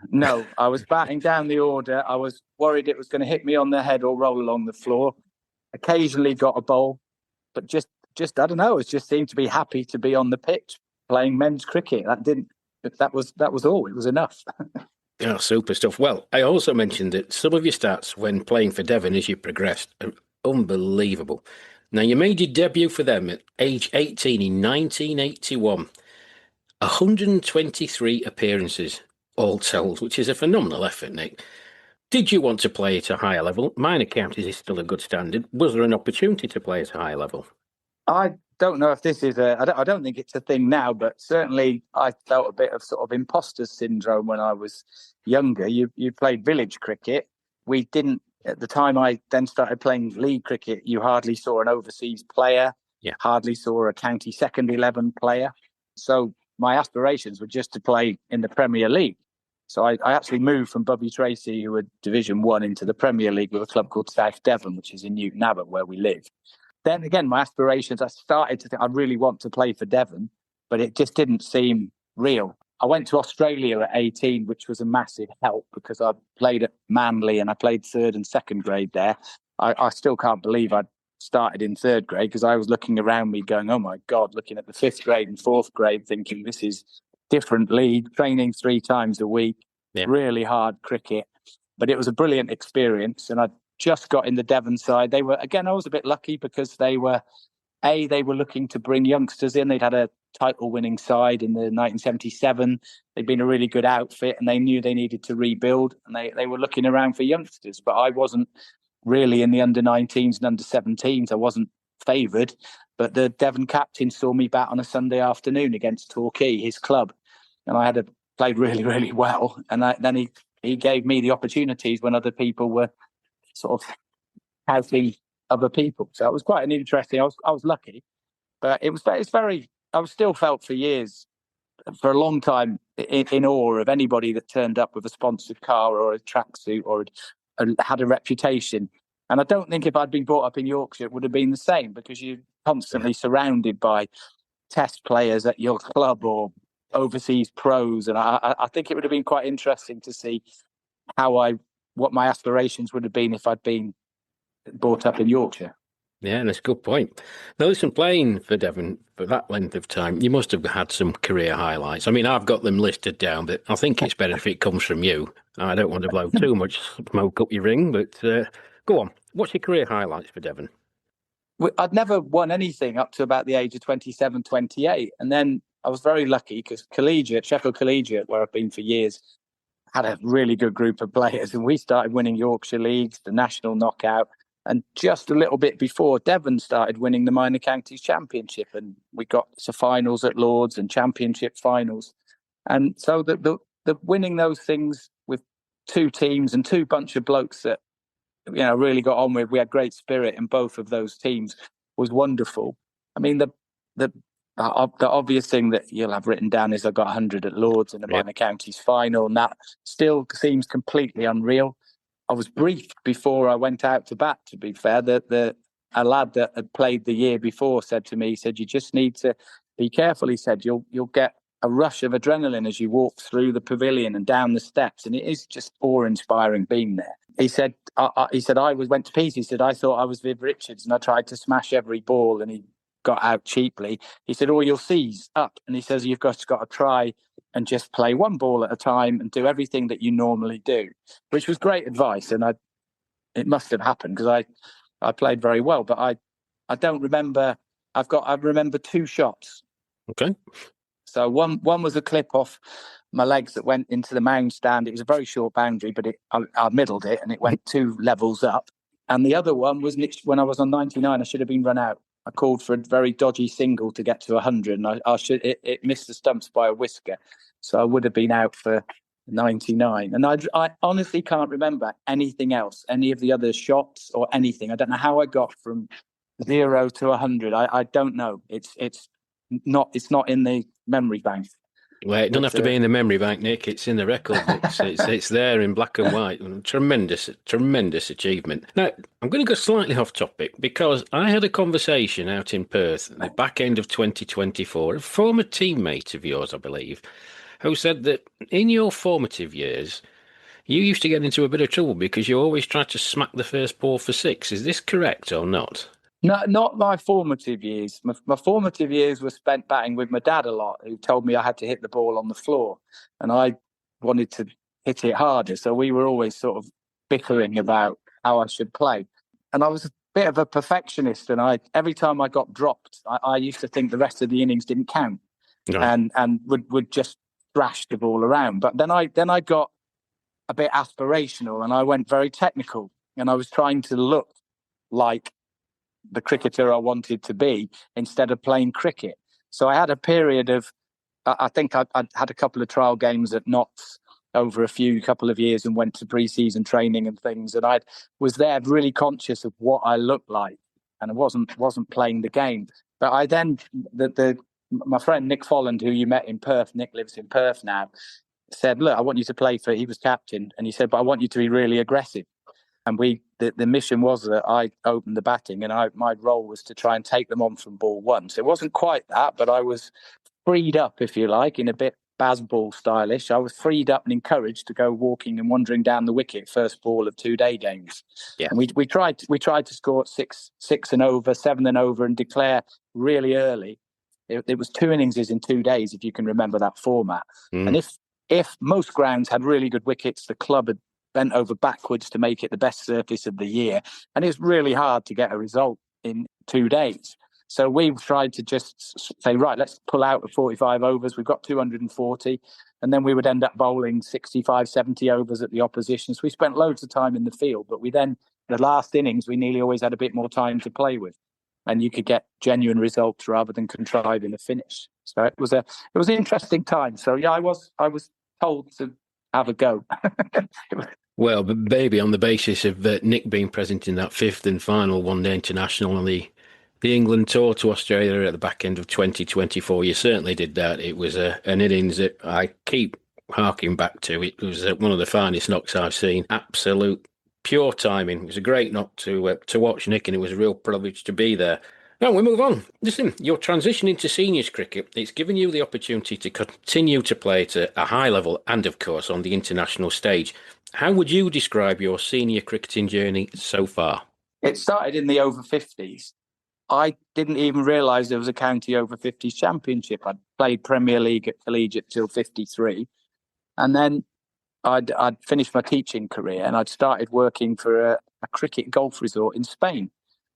I was batting down the order. I was worried it was going to hit me on the head or roll along the floor. Occasionally got a bowl, but just I don't know, it just seemed to be happy to be on the pitch playing men's cricket. That was all. It was enough. Oh, super stuff. Well, I also mentioned that some of your stats when playing for Devon as you progressed are unbelievable. Now, you made your debut for them at age 18 in 1981. 123 appearances, all told, which is a phenomenal effort, Nick. Did you want to play at a higher level? Minor counties is still a good standard. Was there an opportunity to play at a higher level? I don't know if this is I don't think it's a thing now, but certainly I felt a bit of sort of imposter syndrome when I was younger. You played village cricket. We didn't. At the time I then started playing league cricket, you hardly saw an overseas player, hardly saw a county second 11 player. So my aspirations were just to play in the Premier League. So I actually moved from Bovey Tracy, who were Division 1, into the Premier League with a club called South Devon, which is in Newton Abbot, where we live. Then again, my aspirations, I started to think I really want to play for Devon, but it just didn't seem real. I went to Australia at 18, which was a massive help because I played at Manly and I played 3rd and 2nd grade there. I still can't believe I'd started in 3rd grade because I was looking around me going, oh my God, looking at the 5th grade and 4th grade thinking this is different league, training 3 times a week, really hard cricket. But it was a brilliant experience and I just got in the Devon side. I was a bit lucky because they were looking to bring youngsters in. They'd had a title-winning side in the 1977. They'd been a really good outfit and they knew they needed to rebuild and they were looking around for youngsters. But I wasn't really in the under-19s and under-17s. I wasn't favoured. But the Devon captain saw me bat on a Sunday afternoon against Torquay, his club. And I played really, really well. And then he gave me the opportunities when other people were sort of helping other people. So it was quite an interesting. I was lucky, but it's very. I was still felt for years for a long time in awe of anybody that turned up with a sponsored car or a tracksuit or had a reputation. And I don't think if I'd been brought up in Yorkshire, it would have been the same, because you're constantly surrounded by test players at your club or overseas pros. And I think it would have been quite interesting to see what my aspirations would have been if I'd been brought up in Yorkshire. Yeah, that's a good point. Now, listen, playing for Devon for that length of time, you must have had some career highlights. I mean, I've got them listed down, but I think it's better if it comes from you. I don't want to blow too much smoke up your ring, but go on. What's your career highlights for Devon? I'd never won anything up to about the age of 27, 28. And then I was very lucky because Sheffield Collegiate, where I've been for years, had a really good group of players. And we started winning Yorkshire Leagues, the National Knockout. And just a little bit before, Devon started winning the Minor Counties Championship. And we got to finals at Lords and Championship finals. And so the winning those things with two teams and two bunch of blokes that really got on with. We had great spirit in both of those teams. Was wonderful. I mean, the obvious thing that you'll have written down is I got 100 at Lords in the Minor Counties final, and that still seems completely unreal. I was briefed before I went out to bat, to be fair, that a lad that had played the year before said to me, he said, "You just need to be careful." He said, you'll get a rush of adrenaline as you walk through the pavilion and down the steps, and it is just awe-inspiring being there. He said, I went to pieces. He said, I thought I was Viv Richards and I tried to smash every ball and he got out cheaply. He said, all you'll see's up. And he says, you've got to try and just play one ball at a time and do everything that you normally do, which was great advice. And it must have happened because I played very well, but I don't remember. I remember two shots. Okay. So one was a clip off my legs that went into the mound stand. It was a very short boundary, but I middled it and it went 2 levels up. And the other one was when I was on 99, I should have been run out. I called for a very dodgy single to get to 100, and it missed the stumps by a whisker. So I would have been out for 99. And I honestly can't remember anything else, any of the other shots or anything. I don't know how I got from 0 to 100. I don't know. It's not in the memory bank. Well, it doesn't have to be in the memory bank, Nick. It's in the record books. It's there in black and white. Tremendous achievement. Now, I'm going to go slightly off topic because I had a conversation out in Perth at the back end of 2024, a former teammate of yours, I believe, who said that in your formative years, you used to get into a bit of trouble because you always tried to smack the first ball for 6. Is this correct or not? No, not my formative years. My formative years were spent batting with my dad a lot, who told me I had to hit the ball on the floor, and I wanted to hit it harder. So we were always sort of bickering about how I should play. And I was a bit of a perfectionist, and every time I got dropped, I used to think the rest of the innings didn't count, and would just thrash the ball around. But then I got a bit aspirational, and I went very technical, and I was trying to look like the cricketer I wanted to be instead of playing cricket. So I had a period of, I think I had a couple of trial games at Notts over a couple of years and went to pre-season training and things. And I was there really conscious of what I looked like, and I wasn't playing the game. But I then, my friend Nick Folland, who you met in Perth, Nick lives in Perth now, said, look, I want you to play he was captain. And he said, but I want you to be really aggressive. And the mission was that I opened the batting, and my role was to try and take them on from ball 1. So it wasn't quite that, but I was freed up, if you like, in a bit Bazball stylish. I was freed up and encouraged to go walking and wandering down the wicket first ball of 2-day games. Yeah. And we tried to score at 6 and over, 7 and over, and declare really early. It was 2 innings in 2 days, if you can remember that format. And if most grounds had really good wickets, the club had bent over backwards to make it the best surface of the year. And it's really hard to get a result in 2 days. So we tried to just say, right, let's pull out of 45 overs. We've got 240. And then we would end up bowling 65, 70 overs at the opposition. So we spent loads of time in the field. But the last innings, we nearly always had a bit more time to play with. And you could get genuine results rather than contriving a finish. So it was an interesting time. So yeah, I was told to have a go. Well, but maybe on the basis of Nick being present in that 5th and final one-day international on the the England tour to Australia at the back end of 2024. You certainly did that. It was an innings that I keep harking back to. It was one of the finest knocks I've seen. Absolute pure timing. It was a great knock to watch, Nick, and it was a real privilege to be there. Now we move on. Listen, your transition into seniors cricket, it's given you the opportunity to continue to play at a high level and, of course, on the international stage. How would you describe your senior cricketing journey so far? It started in the over 50s. I didn't even realise there was a county over 50s championship. I'd played Premier League at collegiate till 53. And then I'd finished my teaching career and I'd started working for a cricket golf resort in Spain.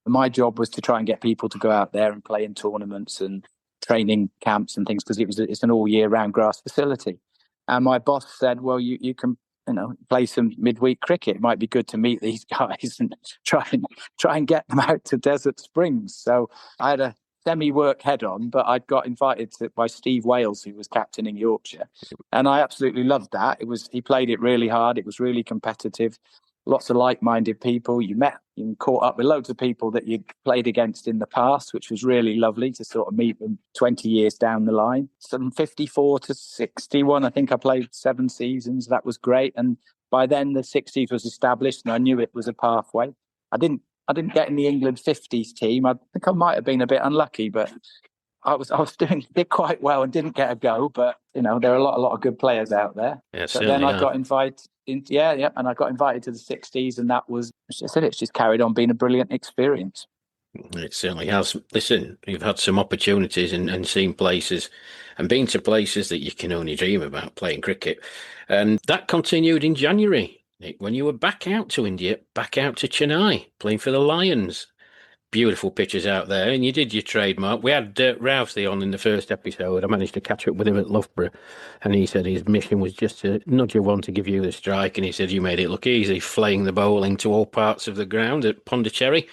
And my job was to try and get people to go out there and play in tournaments and training camps and things, because it's an all year round grass facility. And my boss said, well, you can play some midweek cricket. It might be good to meet these guys and try and get them out to Desert Springs. So I had a semi-work head on, but I'd got invited by Steve Wales, who was captaining Yorkshire. And I absolutely loved that. He played it really hard. It was really competitive. Lots of like-minded people. You caught up with loads of people that you'd played against in the past, which was really lovely to sort of meet them 20 years down the line. From 54 to 61, I think I played 7 seasons. That was great. And by then the 60s was established and I knew it was a pathway. I didn't get in the England 50s team. I think I might have been a bit unlucky, but I did quite well and didn't get a go. But there are a lot of good players out there. Yeah, so then I got invited. And I got invited to the 60s, and that was, as I said, it's just carried on being a brilliant experience. It certainly has. Listen, you've had some opportunities and seen places and been to places that you can only dream about playing cricket. And that continued in January, Nick, when you were back out to India, back out to Chennai, playing for the Lions. Beautiful pictures out there, and you did your trademark. We had Rousey on in the first episode. I managed to catch up with him at Loughborough, and he said his mission was just to nudge you one to give you the strike, and he said you made it look easy, flaying the bowling to all parts of the ground at Pondicherry.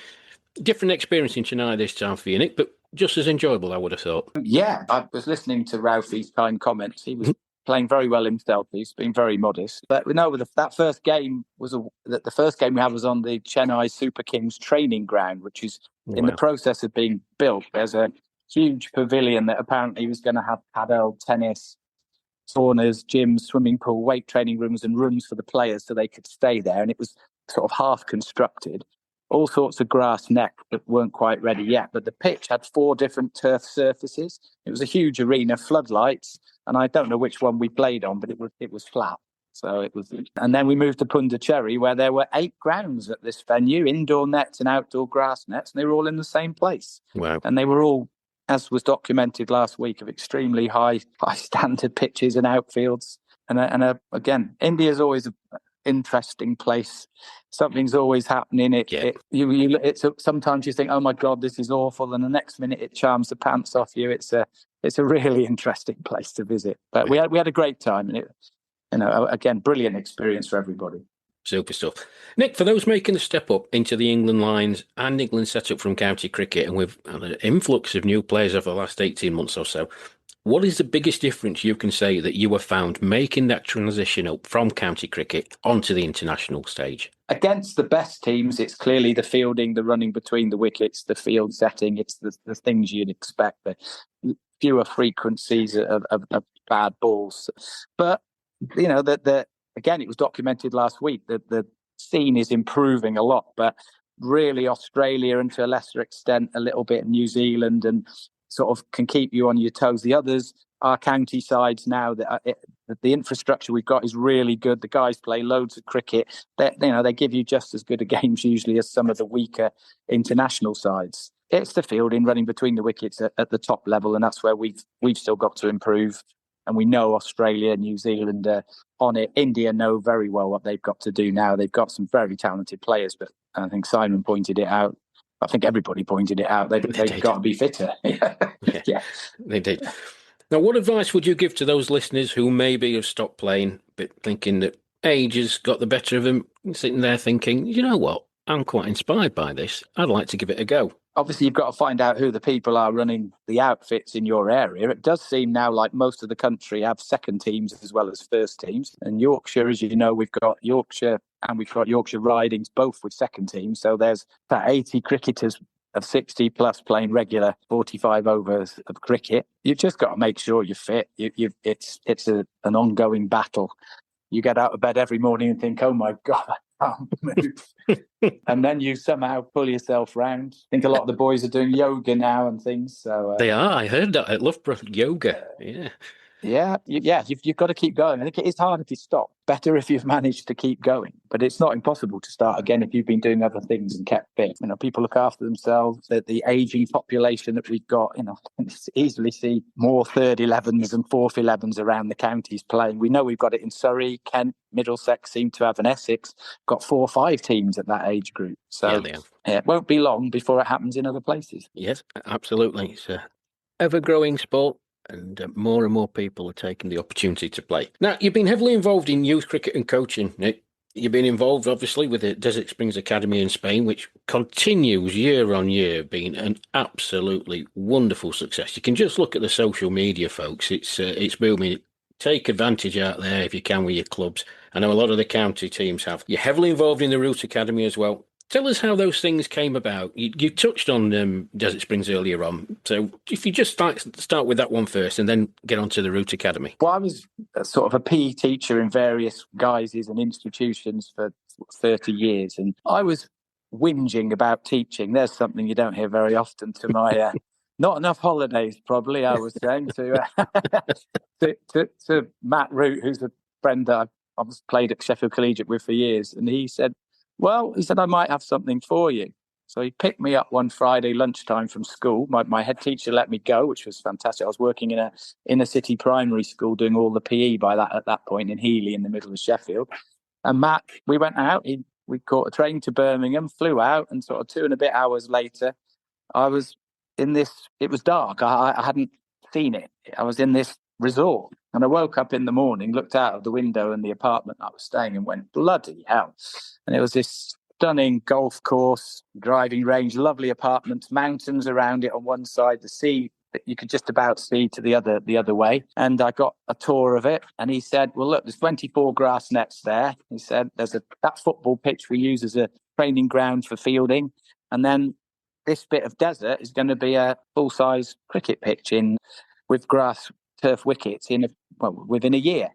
Different experience in Chennai this time for you, Nick, but just as enjoyable, I would have thought. Yeah, I was listening to Ralphie's kind comments. He was playing very well himself. He's been very modest. But that first game the first game we had was on the Chennai Super Kings training ground, which is in the process of being built. There's a huge pavilion that apparently was going to have padel, tennis, saunas, gyms, swimming pool, weight training rooms and rooms for the players so they could stay there. And it was sort of half constructed. All sorts of grass neck that weren't quite ready yet. But the pitch had 4 different turf surfaces. It was a huge arena, floodlights. And I don't know which one we played on, but it was flat. So it was. And then we moved to Pondicherry, where there were 8 grounds at this venue, indoor nets and outdoor grass nets, and they were all in the same place. Wow. And they were all, as was documented last week, of extremely high standard pitches and outfields. And again, India's always an interesting place. Something's always happening. Sometimes you think, oh my God, this is awful, and the next minute it charms the pants off you. It's a really interesting place to visit. But we had a great time, and again, brilliant experience for everybody. Super stuff. Nick, for those making the step up into the England lines and England set up from county cricket, and we've had an influx of new players over the last 18 months or so, what is the biggest difference you can say that you have found making that transition up from county cricket onto the international stage? Against the best teams, it's clearly the fielding, the running between the wickets, the field setting. It's the things you'd expect, the fewer frequencies of bad balls. But, again, it was documented last week that the scene is improving a lot. But really Australia, and to a lesser extent, a little bit New Zealand, and sort of can keep you on your toes. The others are county sides now. The infrastructure we've got is really good. The guys play loads of cricket. They give you just as good a games usually as some of the weaker international sides. It's the fielding, running between the wickets at the top level, and that's where we've still got to improve. And we know Australia, New Zealand are on it. India know very well what they've got to do now. They've got some very talented players, but I think Simon pointed it out. I think everybody pointed it out. They've got to be fitter. Yeah, they did. Now, what advice would you give to those listeners who maybe have stopped playing, but thinking that age has got the better of them, sitting there thinking, you know what, I'm quite inspired by this. I'd like to give it a go. Obviously, you've got to find out who the people are running the outfits in your area. It does seem now like most of the country have second teams as well as first teams. And Yorkshire, as you know, we've got Yorkshire and we've got Yorkshire Ridings, both with second teams. So there's about 80 cricketers of 60 plus playing regular 45 overs of cricket, you've just got to make sure you're fit. It's an ongoing battle. You get out of bed every morning and think, oh my God, I can't move. And then you somehow pull yourself round. I think a lot of the boys are doing yoga now and things. So They are. I heard that at Loughborough. Yoga. Yeah. You've got to keep going. I think it is hard if you stop. Better if you've managed to keep going. But it's not impossible to start again if you've been doing other things and kept fit. People look after themselves. The ageing population that we've got, easily see more third 11s and fourth 11s around the counties playing. We know we've got it in Surrey, Kent, Middlesex seem to have, an Essex got 4 or 5 teams at that age group. So they have. It won't be long before it happens in other places. Yes, absolutely. It's a ever-growing sport. And more and more people are taking the opportunity to play. Now, you've been heavily involved in youth cricket and coaching, Nick. You've been involved, obviously, with the Desert Springs Academy in Spain, which continues year on year being an absolutely wonderful success. You can just look at the social media, folks. It's booming. Take advantage out there if you can with your clubs. I know a lot of the county teams have. You're heavily involved in the Root Academy as well. Tell us how those things came about. You touched on Desert Springs earlier on. So if you just start with that one first and then get on to the Root Academy. Well, I was sort of a PE teacher in various guises and institutions for 30 years. And I was whinging about teaching. There's something you don't hear very often to my... not enough holidays, probably, I was saying, to Matt Root, who's a friend that I've played at Sheffield Collegiate with for years. And he said, I might have something for you. So he picked me up one Friday lunchtime from school. My head teacher let me go, which was fantastic. I was working in a inner city primary school doing all the PE at that point in Healy in the middle of Sheffield. And Matt, we went out. We caught a train to Birmingham, flew out, and sort of 2 and a bit hours later, I was in this. It was dark. I hadn't seen it. I was in this resort. And I woke up in the morning, looked out of the window in the apartment I was staying in, went, bloody hell. And it was this stunning golf course, driving range, lovely apartments, mountains around it on one side, the sea that you could just about see to the other way. And I got a tour of it. And he said, well, look, there's 24 grass nets there. He said, there's that football pitch we use as a training ground for fielding. And then this bit of desert is going to be a full-size cricket pitch with grass turf wickets within a year.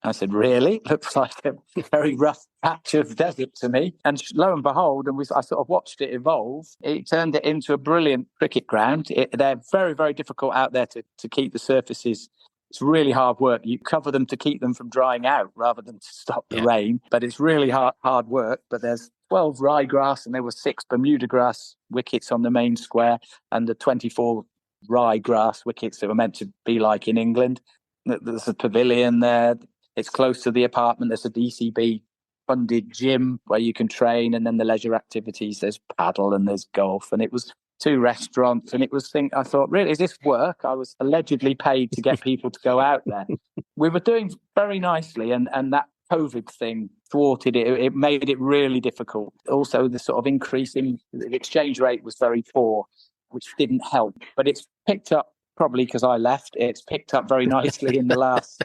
I said, really? Looks like a very rough patch of desert to me. And lo and behold, I sort of watched it evolve. It turned it into a brilliant cricket ground. They're very, very difficult out there to keep the surfaces. It's really hard work. You cover them to keep them from drying out rather than to stop the rain. But it's really hard work. But there's 12 ryegrass and there were 6 Bermuda grass wickets on the main square and the 24 ryegrass wickets that were meant to be like in England. There's a pavilion there. It's close to the apartment. There's a DCB funded gym where you can train, and then the leisure activities. There's paddle and there's golf, and it was 2 restaurants. And I thought, really, is this work? I was allegedly paid to get people to go out there. We were doing very nicely, and that COVID thing thwarted it. It made it really difficult. Also, the sort of increase in the exchange rate was very poor, which didn't help. But it's picked up, probably because I left. It's picked up very nicely in the last.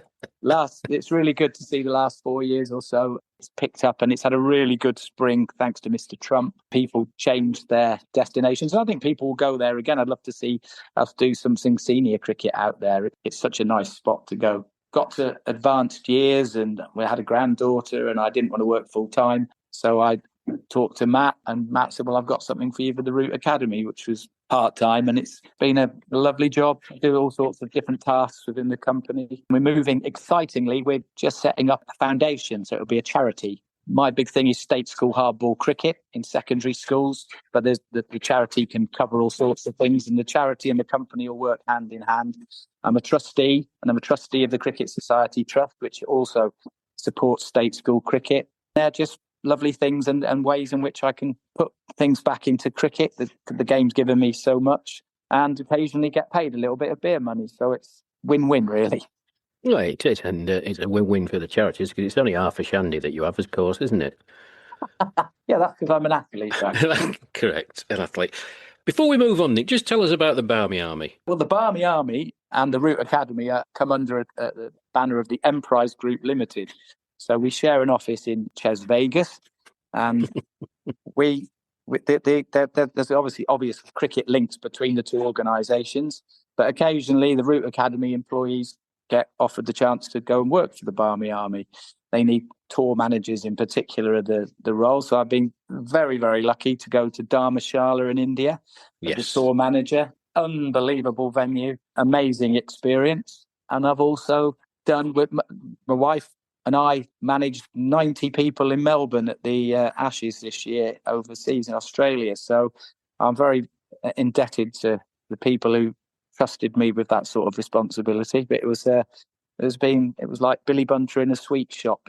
It's really good to see the last 4 years or so. It's picked up and it's had a really good spring thanks to Mr. Trump. People changed their destinations. And I think people will go there again. I'd love to see us do something senior cricket out there. It's such a nice spot to go. Got to advanced years and we had a granddaughter and I didn't want to work full time. So I talked to Matt and Matt said, well, I've got something for you for the Root Academy, which was part-time, and it's been a lovely job. I do all sorts of different tasks within the company. We're moving, excitingly, we're just setting up a foundation, so it'll be a charity. My big thing is state school hardball cricket in secondary schools, but the charity can cover all sorts of things, and the charity and the company will work hand in hand. I'm a trustee, and I'm a trustee of the Cricket Society Trust, which also supports state school cricket. They're just lovely things and ways in which I can put things back into cricket. The game's given me so much, and occasionally get paid a little bit of beer money. So it's win-win, really. Well, it is, and it's a win-win for the charities because it's only half a shandy that you have, of course, isn't it? Yeah, that's because I'm an athlete. Correct, an athlete. Before we move on, Nick, just tell us about the Barmy Army. Well, the Barmy Army and the Root Academy come under the banner of the Emprise Group Limited. So we share an office in Ches Vegas, and we There's obviously obvious cricket links between the two organisations, but occasionally the Route Academy employees get offered the chance to go and work for the Barmy Army. They need tour managers in particular of the role. So I've been very, very lucky to go to Dharamshala in India as a tour manager. Unbelievable venue, amazing experience. And I've also done with my wife and I managed 90 people in Melbourne at the Ashes this year overseas in Australia. So I'm very indebted to the people who trusted me with that sort of responsibility. But it was like Billy Bunter in a sweet shop,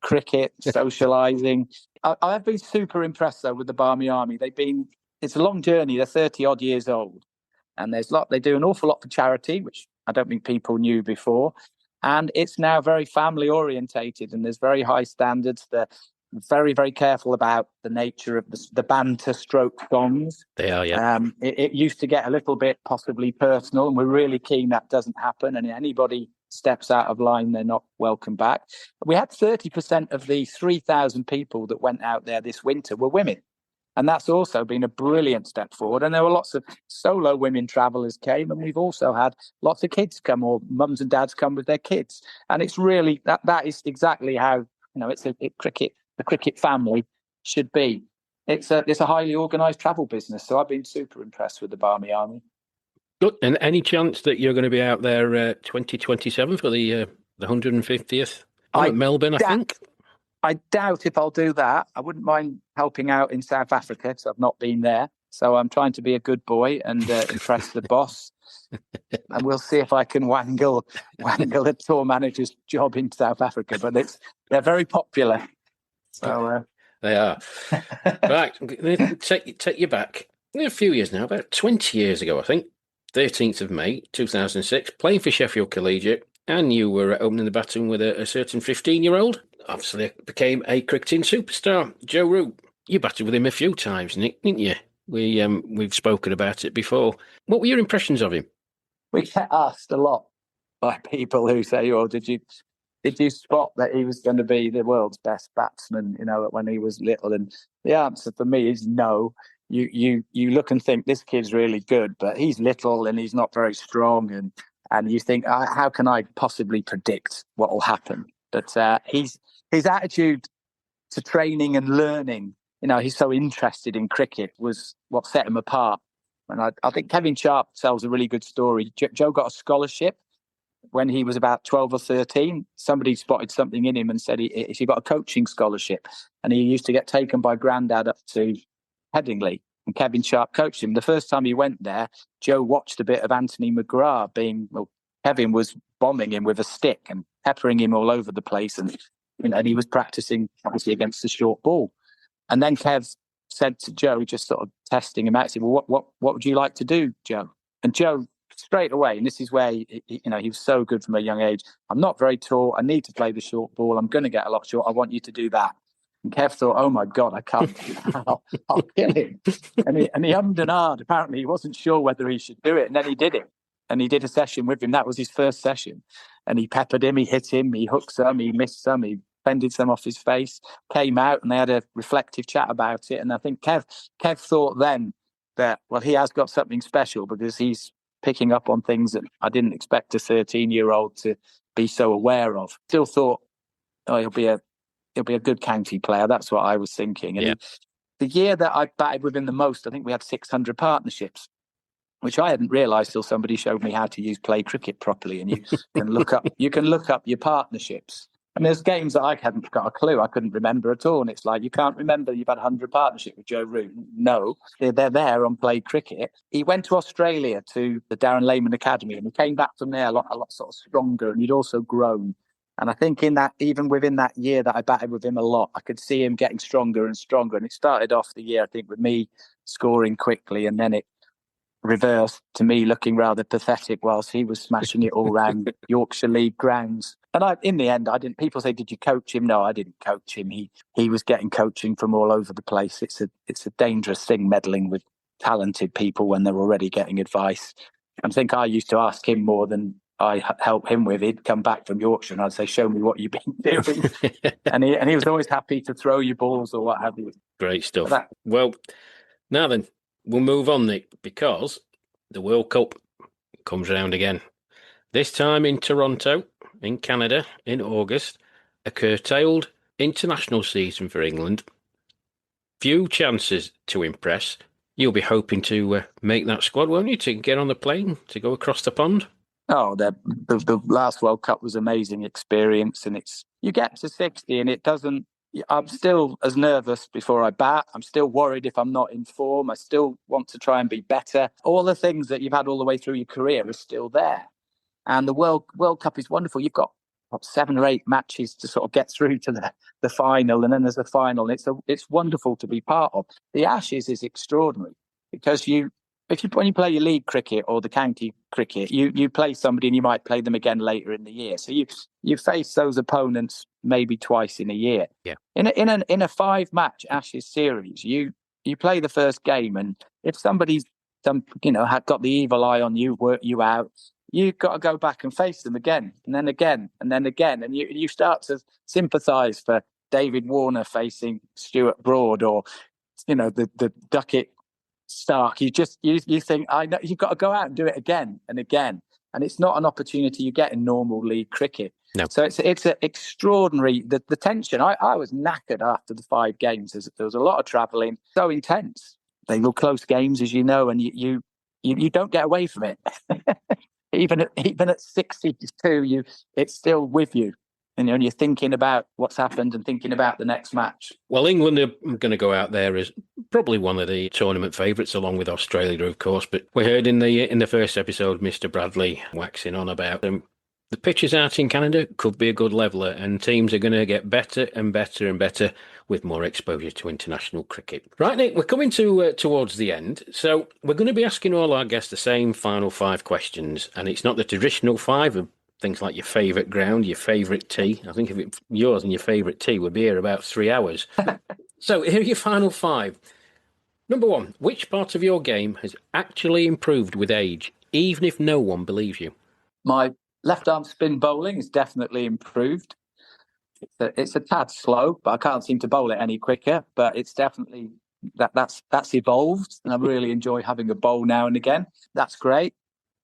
cricket, socialising. I have been super impressed though with the Barmy Army. It's a long journey. They're 30 odd years old, and they do an awful lot for charity, which I don't think people knew before. And it's now very family orientated, and there's very high standards. They're very, very careful about the nature of the banter stroke songs. They are, yeah. It used to get a little bit possibly personal, and we're really keen that doesn't happen. And anybody steps out of line, they're not welcome back. We had 30% of the 3,000 people that went out there this winter were women. And that's also been a brilliant step forward. And there were lots of solo women travellers came, and we've also had lots of kids come, or mums and dads come with their kids. And it's really that is exactly how the cricket family should be. It's a highly organised travel business. So I've been super impressed with the Barmy Army. Good. And any chance that you're going to be out there 2027 for the 150th? At Melbourne, I think. I doubt if I'll do that. I wouldn't mind helping out in South Africa because I've not been there. So I'm trying to be a good boy and impress the boss. And we'll see if I can wangle a tour manager's job in South Africa. But they're very popular. So they are. Right, I'm going to take you back a few years now, about 20 years ago, I think. 13th of May, 2006, playing for Sheffield Collegiate, and you were opening the batting with a certain 15-year-old. Obviously became a cricketing superstar, Joe Root. You batted with him a few times, Nick, didn't you? We've spoken about it before. What were your impressions of him? We get asked a lot by people who say, "Oh, did you spot that he was going to be the world's best batsman, when he was little?" And the answer for me is no. You look and think this kid's really good, but he's little and he's not very strong, and you think, how can I possibly predict what will happen? But his attitude to training and learning, he's so interested in cricket, was what set him apart. And I think Kevin Sharp tells a really good story. Joe got a scholarship when he was about 12 or 13. Somebody spotted something in him and said he got a coaching scholarship. And he used to get taken by Grandad up to Headingley. And Kevin Sharp coached him. The first time he went there, Joe watched a bit of Anthony McGrath Kevin was bombing him with a stick and peppering him all over the place. And he was practicing, obviously, against the short ball. And then Kev said to Joe, just sort of testing him out, said, "Well, what would you like to do, Joe?" And Joe, straight away, and this is where he was so good from a young age. "I'm not very tall. I need to play the short ball. I'm going to get a lot short. I want you to do that." And Kev thought, "Oh my God, I can't do that. I'll kill him." And he hummed and ahed. Apparently, he wasn't sure whether he should do it. And then he did it. And he did a session with him. That was his first session. And he peppered him, he hit him, he hooked some, he missed some, he fended some off his face, came out, and they had a reflective chat about it. And I think Kev thought then that, well, he has got something special because he's picking up on things that I didn't expect a 13-year-old to be so aware of. Still thought, he'll be a good county player. That's what I was thinking. And the year that I batted with him the most, I think we had 600 partnerships, which I hadn't realised till somebody showed me how to play cricket properly. And you can look up your partnerships. And there's games that I hadn't got a clue. I couldn't remember at all. And it's like, you can't remember you've had 100 partnerships with Joe Root. No, they're there on Play Cricket. He went to Australia to the Darren Lehman Academy, and he came back from there a lot sort of stronger, and he'd also grown. And I think even within that year that I batted with him a lot, I could see him getting stronger and stronger. And it started off the year, I think, with me scoring quickly, and then it reversed to me looking rather pathetic whilst he was smashing it all round Yorkshire League grounds. And in the end, I didn't. People say, "Did you coach him?" No, I didn't coach him. He was getting coaching from all over the place. It's a dangerous thing, meddling with talented people when they're already getting advice. I think I used to ask him more than I help him with. He'd come back from Yorkshire and I'd say, "Show me what you've been doing." and he was always happy to throw you balls or what have you. Great stuff. Well, Now then, we'll move on, Nick, because the World Cup comes round again. This time in Toronto, in Canada, in August, a curtailed international season for England. Few chances to impress. You'll be hoping to make that squad, won't you, to get on the plane, to go across the pond? Oh, the last World Cup was an amazing experience, and you get to 60 and it doesn't. I'm still as nervous before I bat. I'm still worried if I'm not in form. I still want to try and be better. All the things that you've had all the way through your career are still there. And the World Cup is wonderful. You've got 7 or 8 matches to sort of get through to the final, and then there's a final. It's wonderful to be part of. The Ashes is extraordinary because when you play your league cricket or the county cricket, you play somebody and you might play them again later in the year. So you face those opponents maybe twice in a year. Yeah. In a 5-match Ashes series, you play the first game, and if somebody's had got the evil eye on you, work you out, you've got to go back and face them again, and then again, and then again, and you start to sympathise for David Warner facing Stuart Broad, or the Duckett Stark. You think, I know, you've got to go out and do it again and again, and it's not an opportunity you get in normal league cricket. No. So it's an extraordinary, the tension. I was knackered after the 5 games. There was a lot of travelling, so intense. They were close games, as you know, and you don't get away from it. Even at 62, it's still with you. And you're thinking about what's happened and thinking about the next match. Well, England are going to go out there as probably one of the tournament favourites, along with Australia, of course. But we heard in the first episode, Mr. Bradley waxing on about them. The pitches out in Canada could be a good leveller, and teams are going to get better and better and better with more exposure to international cricket. Right, Nick, we're coming towards the end, so we're going to be asking all our guests the same final 5 questions, and it's not the traditional 5 of things like your favourite ground, your favourite tea. I think if it's yours and your favourite tea, we'd be here about 3 hours. So here are your final 5. Number 1, which part of your game has actually improved with age, even if no one believes you? My left-arm spin bowling has definitely improved. It's a tad slow, but I can't seem to bowl it any quicker. But it's definitely that's evolved, and I really enjoy having a bowl now and again. That's great.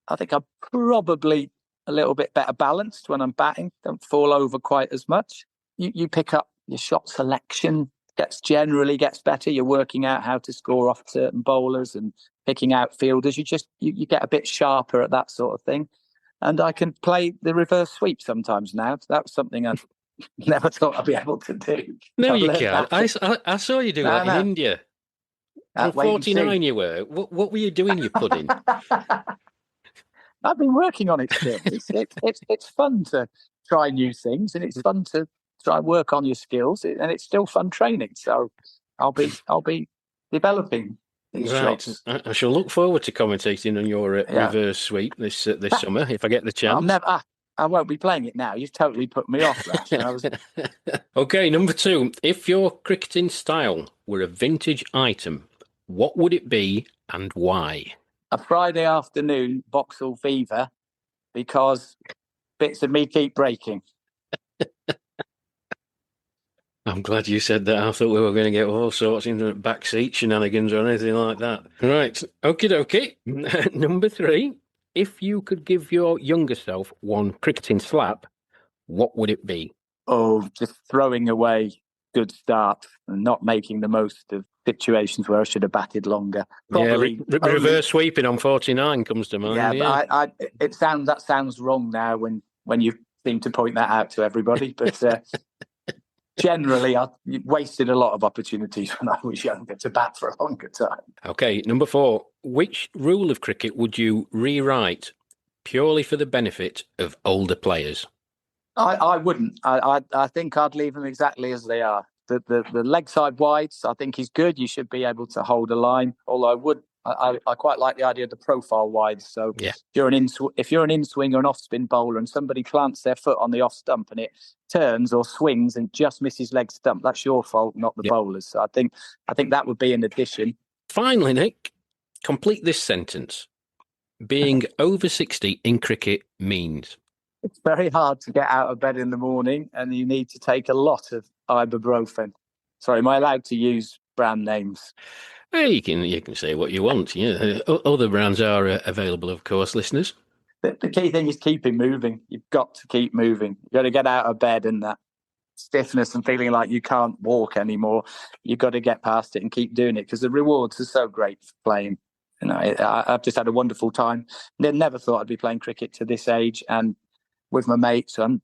I think I'm probably a little bit better balanced when I'm batting. Don't fall over quite as much. You pick up your shot selection generally gets better. You're working out how to score off certain bowlers and picking out fielders. You get a bit sharper at that sort of thing. And I can play the reverse sweep sometimes now. That was something I never thought I'd be able to do. No, you can't. I saw you do that in India. At 49 you were. What were you doing, you pudding? I've been working on it still. It's fun to try new things, and it's fun to try and work on your skills, and it's still fun training. So I'll be developing these shots. I shall look forward to commentating on your reverse sweep this summer if I get the chance. I won't be playing it now. You've totally put me off, Rash. Okay, number 2. If your cricketing style were a vintage item, what would it be and why? A Friday afternoon Vauxhall Fever, because bits of me keep breaking. I'm glad you said that. I thought we were going to get all sorts of backseat shenanigans or anything like that. Right, okie dokie. Number 3. If you could give your younger self one cricketing slap, what would it be? Oh, just throwing away good starts and not making the most of situations where I should have batted longer. Probably reverse sweeping on 49 comes to mind. Yeah, but that sounds wrong now when you seem to point that out to everybody. But generally, I wasted a lot of opportunities when I was younger to bat for a longer time. Okay, number 4. Which rule of cricket would you rewrite purely for the benefit of older players? I wouldn't. I think I'd leave them exactly as they are. The leg side wides, I think is good. You should be able to hold a line. Although I quite like the idea of the profile wides. So yeah. if you're an in-swing or an off-spin bowler and somebody plants their foot on the off stump and it turns or swings and just misses leg stump, that's your fault, not the bowler's. So I think that would be an addition. Finally, Nick, complete this sentence. Being over 60 in cricket means? It's very hard to get out of bed in the morning, and you need to take a lot of ibuprofen. Sorry, am I allowed to use brand names? Hey, you can say what you want. Yeah, other brands are available, of course, listeners. The key thing is keeping moving. You've got to keep moving. You've got to get out of bed, and that stiffness and feeling like you can't walk anymore, you've got to get past it and keep doing it, because the rewards are so great for playing. I've just had a wonderful time. Never thought I'd be playing cricket to this age, and with my mates and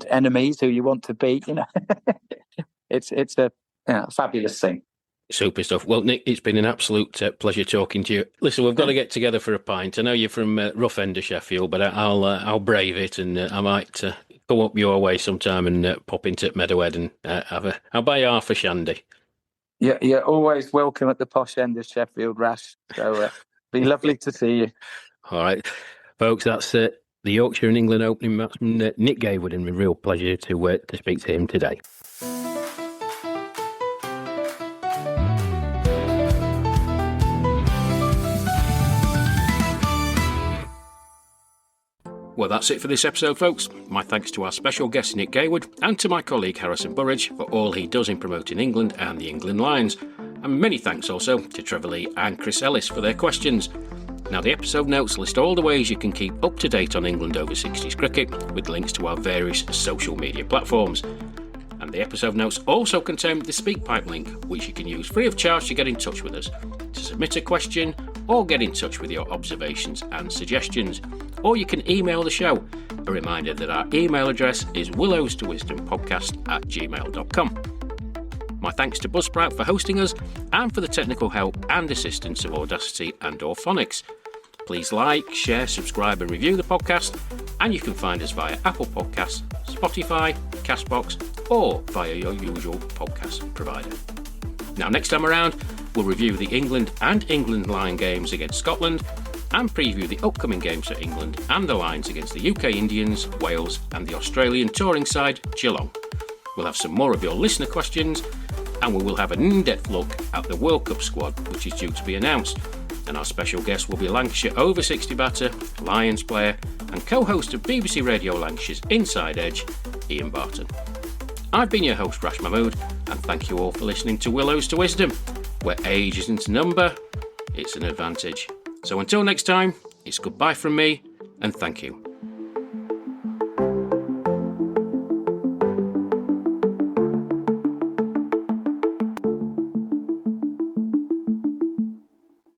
enemies who you want to beat. It's a fabulous thing. Super stuff. Well, Nick, it's been an absolute pleasure talking to you. Listen, we've got to get together for a pint. I know you're from rough end of Sheffield, but I'll brave it, and I might come up your way sometime and pop into Meadowhead and I'll buy you half a shandy. Yeah, you're always welcome at the posh end of Sheffield, Rash. So be lovely to see you. All right, folks, that's the Yorkshire and England opening batsman Nick Gaywood, and a real pleasure to speak to him today. Well, that's it for this episode, folks. My thanks to our special guest, Nick Gaywood, and to my colleague, Harrison Burridge, for all he does in promoting England and the England Lions. And many thanks also to Trevor Lee and Chris Ellis for their questions. Now, the episode notes list all the ways you can keep up to date on England over 60s cricket, with links to our various social media platforms. And the episode notes also contain the SpeakPipe link, which you can use free of charge to get in touch with us, to submit a question, or get in touch with your observations and suggestions. Or you can email the show. A reminder that our email address is willowstowisdompodcast@gmail.com. My thanks to Buzzsprout for hosting us, and for the technical help and assistance of Audacity and Phonics. Please like, share, subscribe and review the podcast, and you can find us via Apple Podcasts, Spotify, Castbox, or via your usual podcast provider. Now, next time around, we'll review the England and England Lion games against Scotland, and preview the upcoming games for England and the Lions against the UK Indians, Wales and the Australian touring side, Geelong. We'll have some more of your listener questions, and we will have an in-depth look at the World Cup squad, which is due to be announced. And our special guest will be Lancashire over 60 batter, Lions player and co-host of BBC Radio Lancashire's Inside Edge, Ian Barton. I've been your host, Rash Mahmood, and thank you all for listening to Willows to Wisdom, where age isn't a number, it's an advantage. So until next time, it's goodbye from me, and thank you.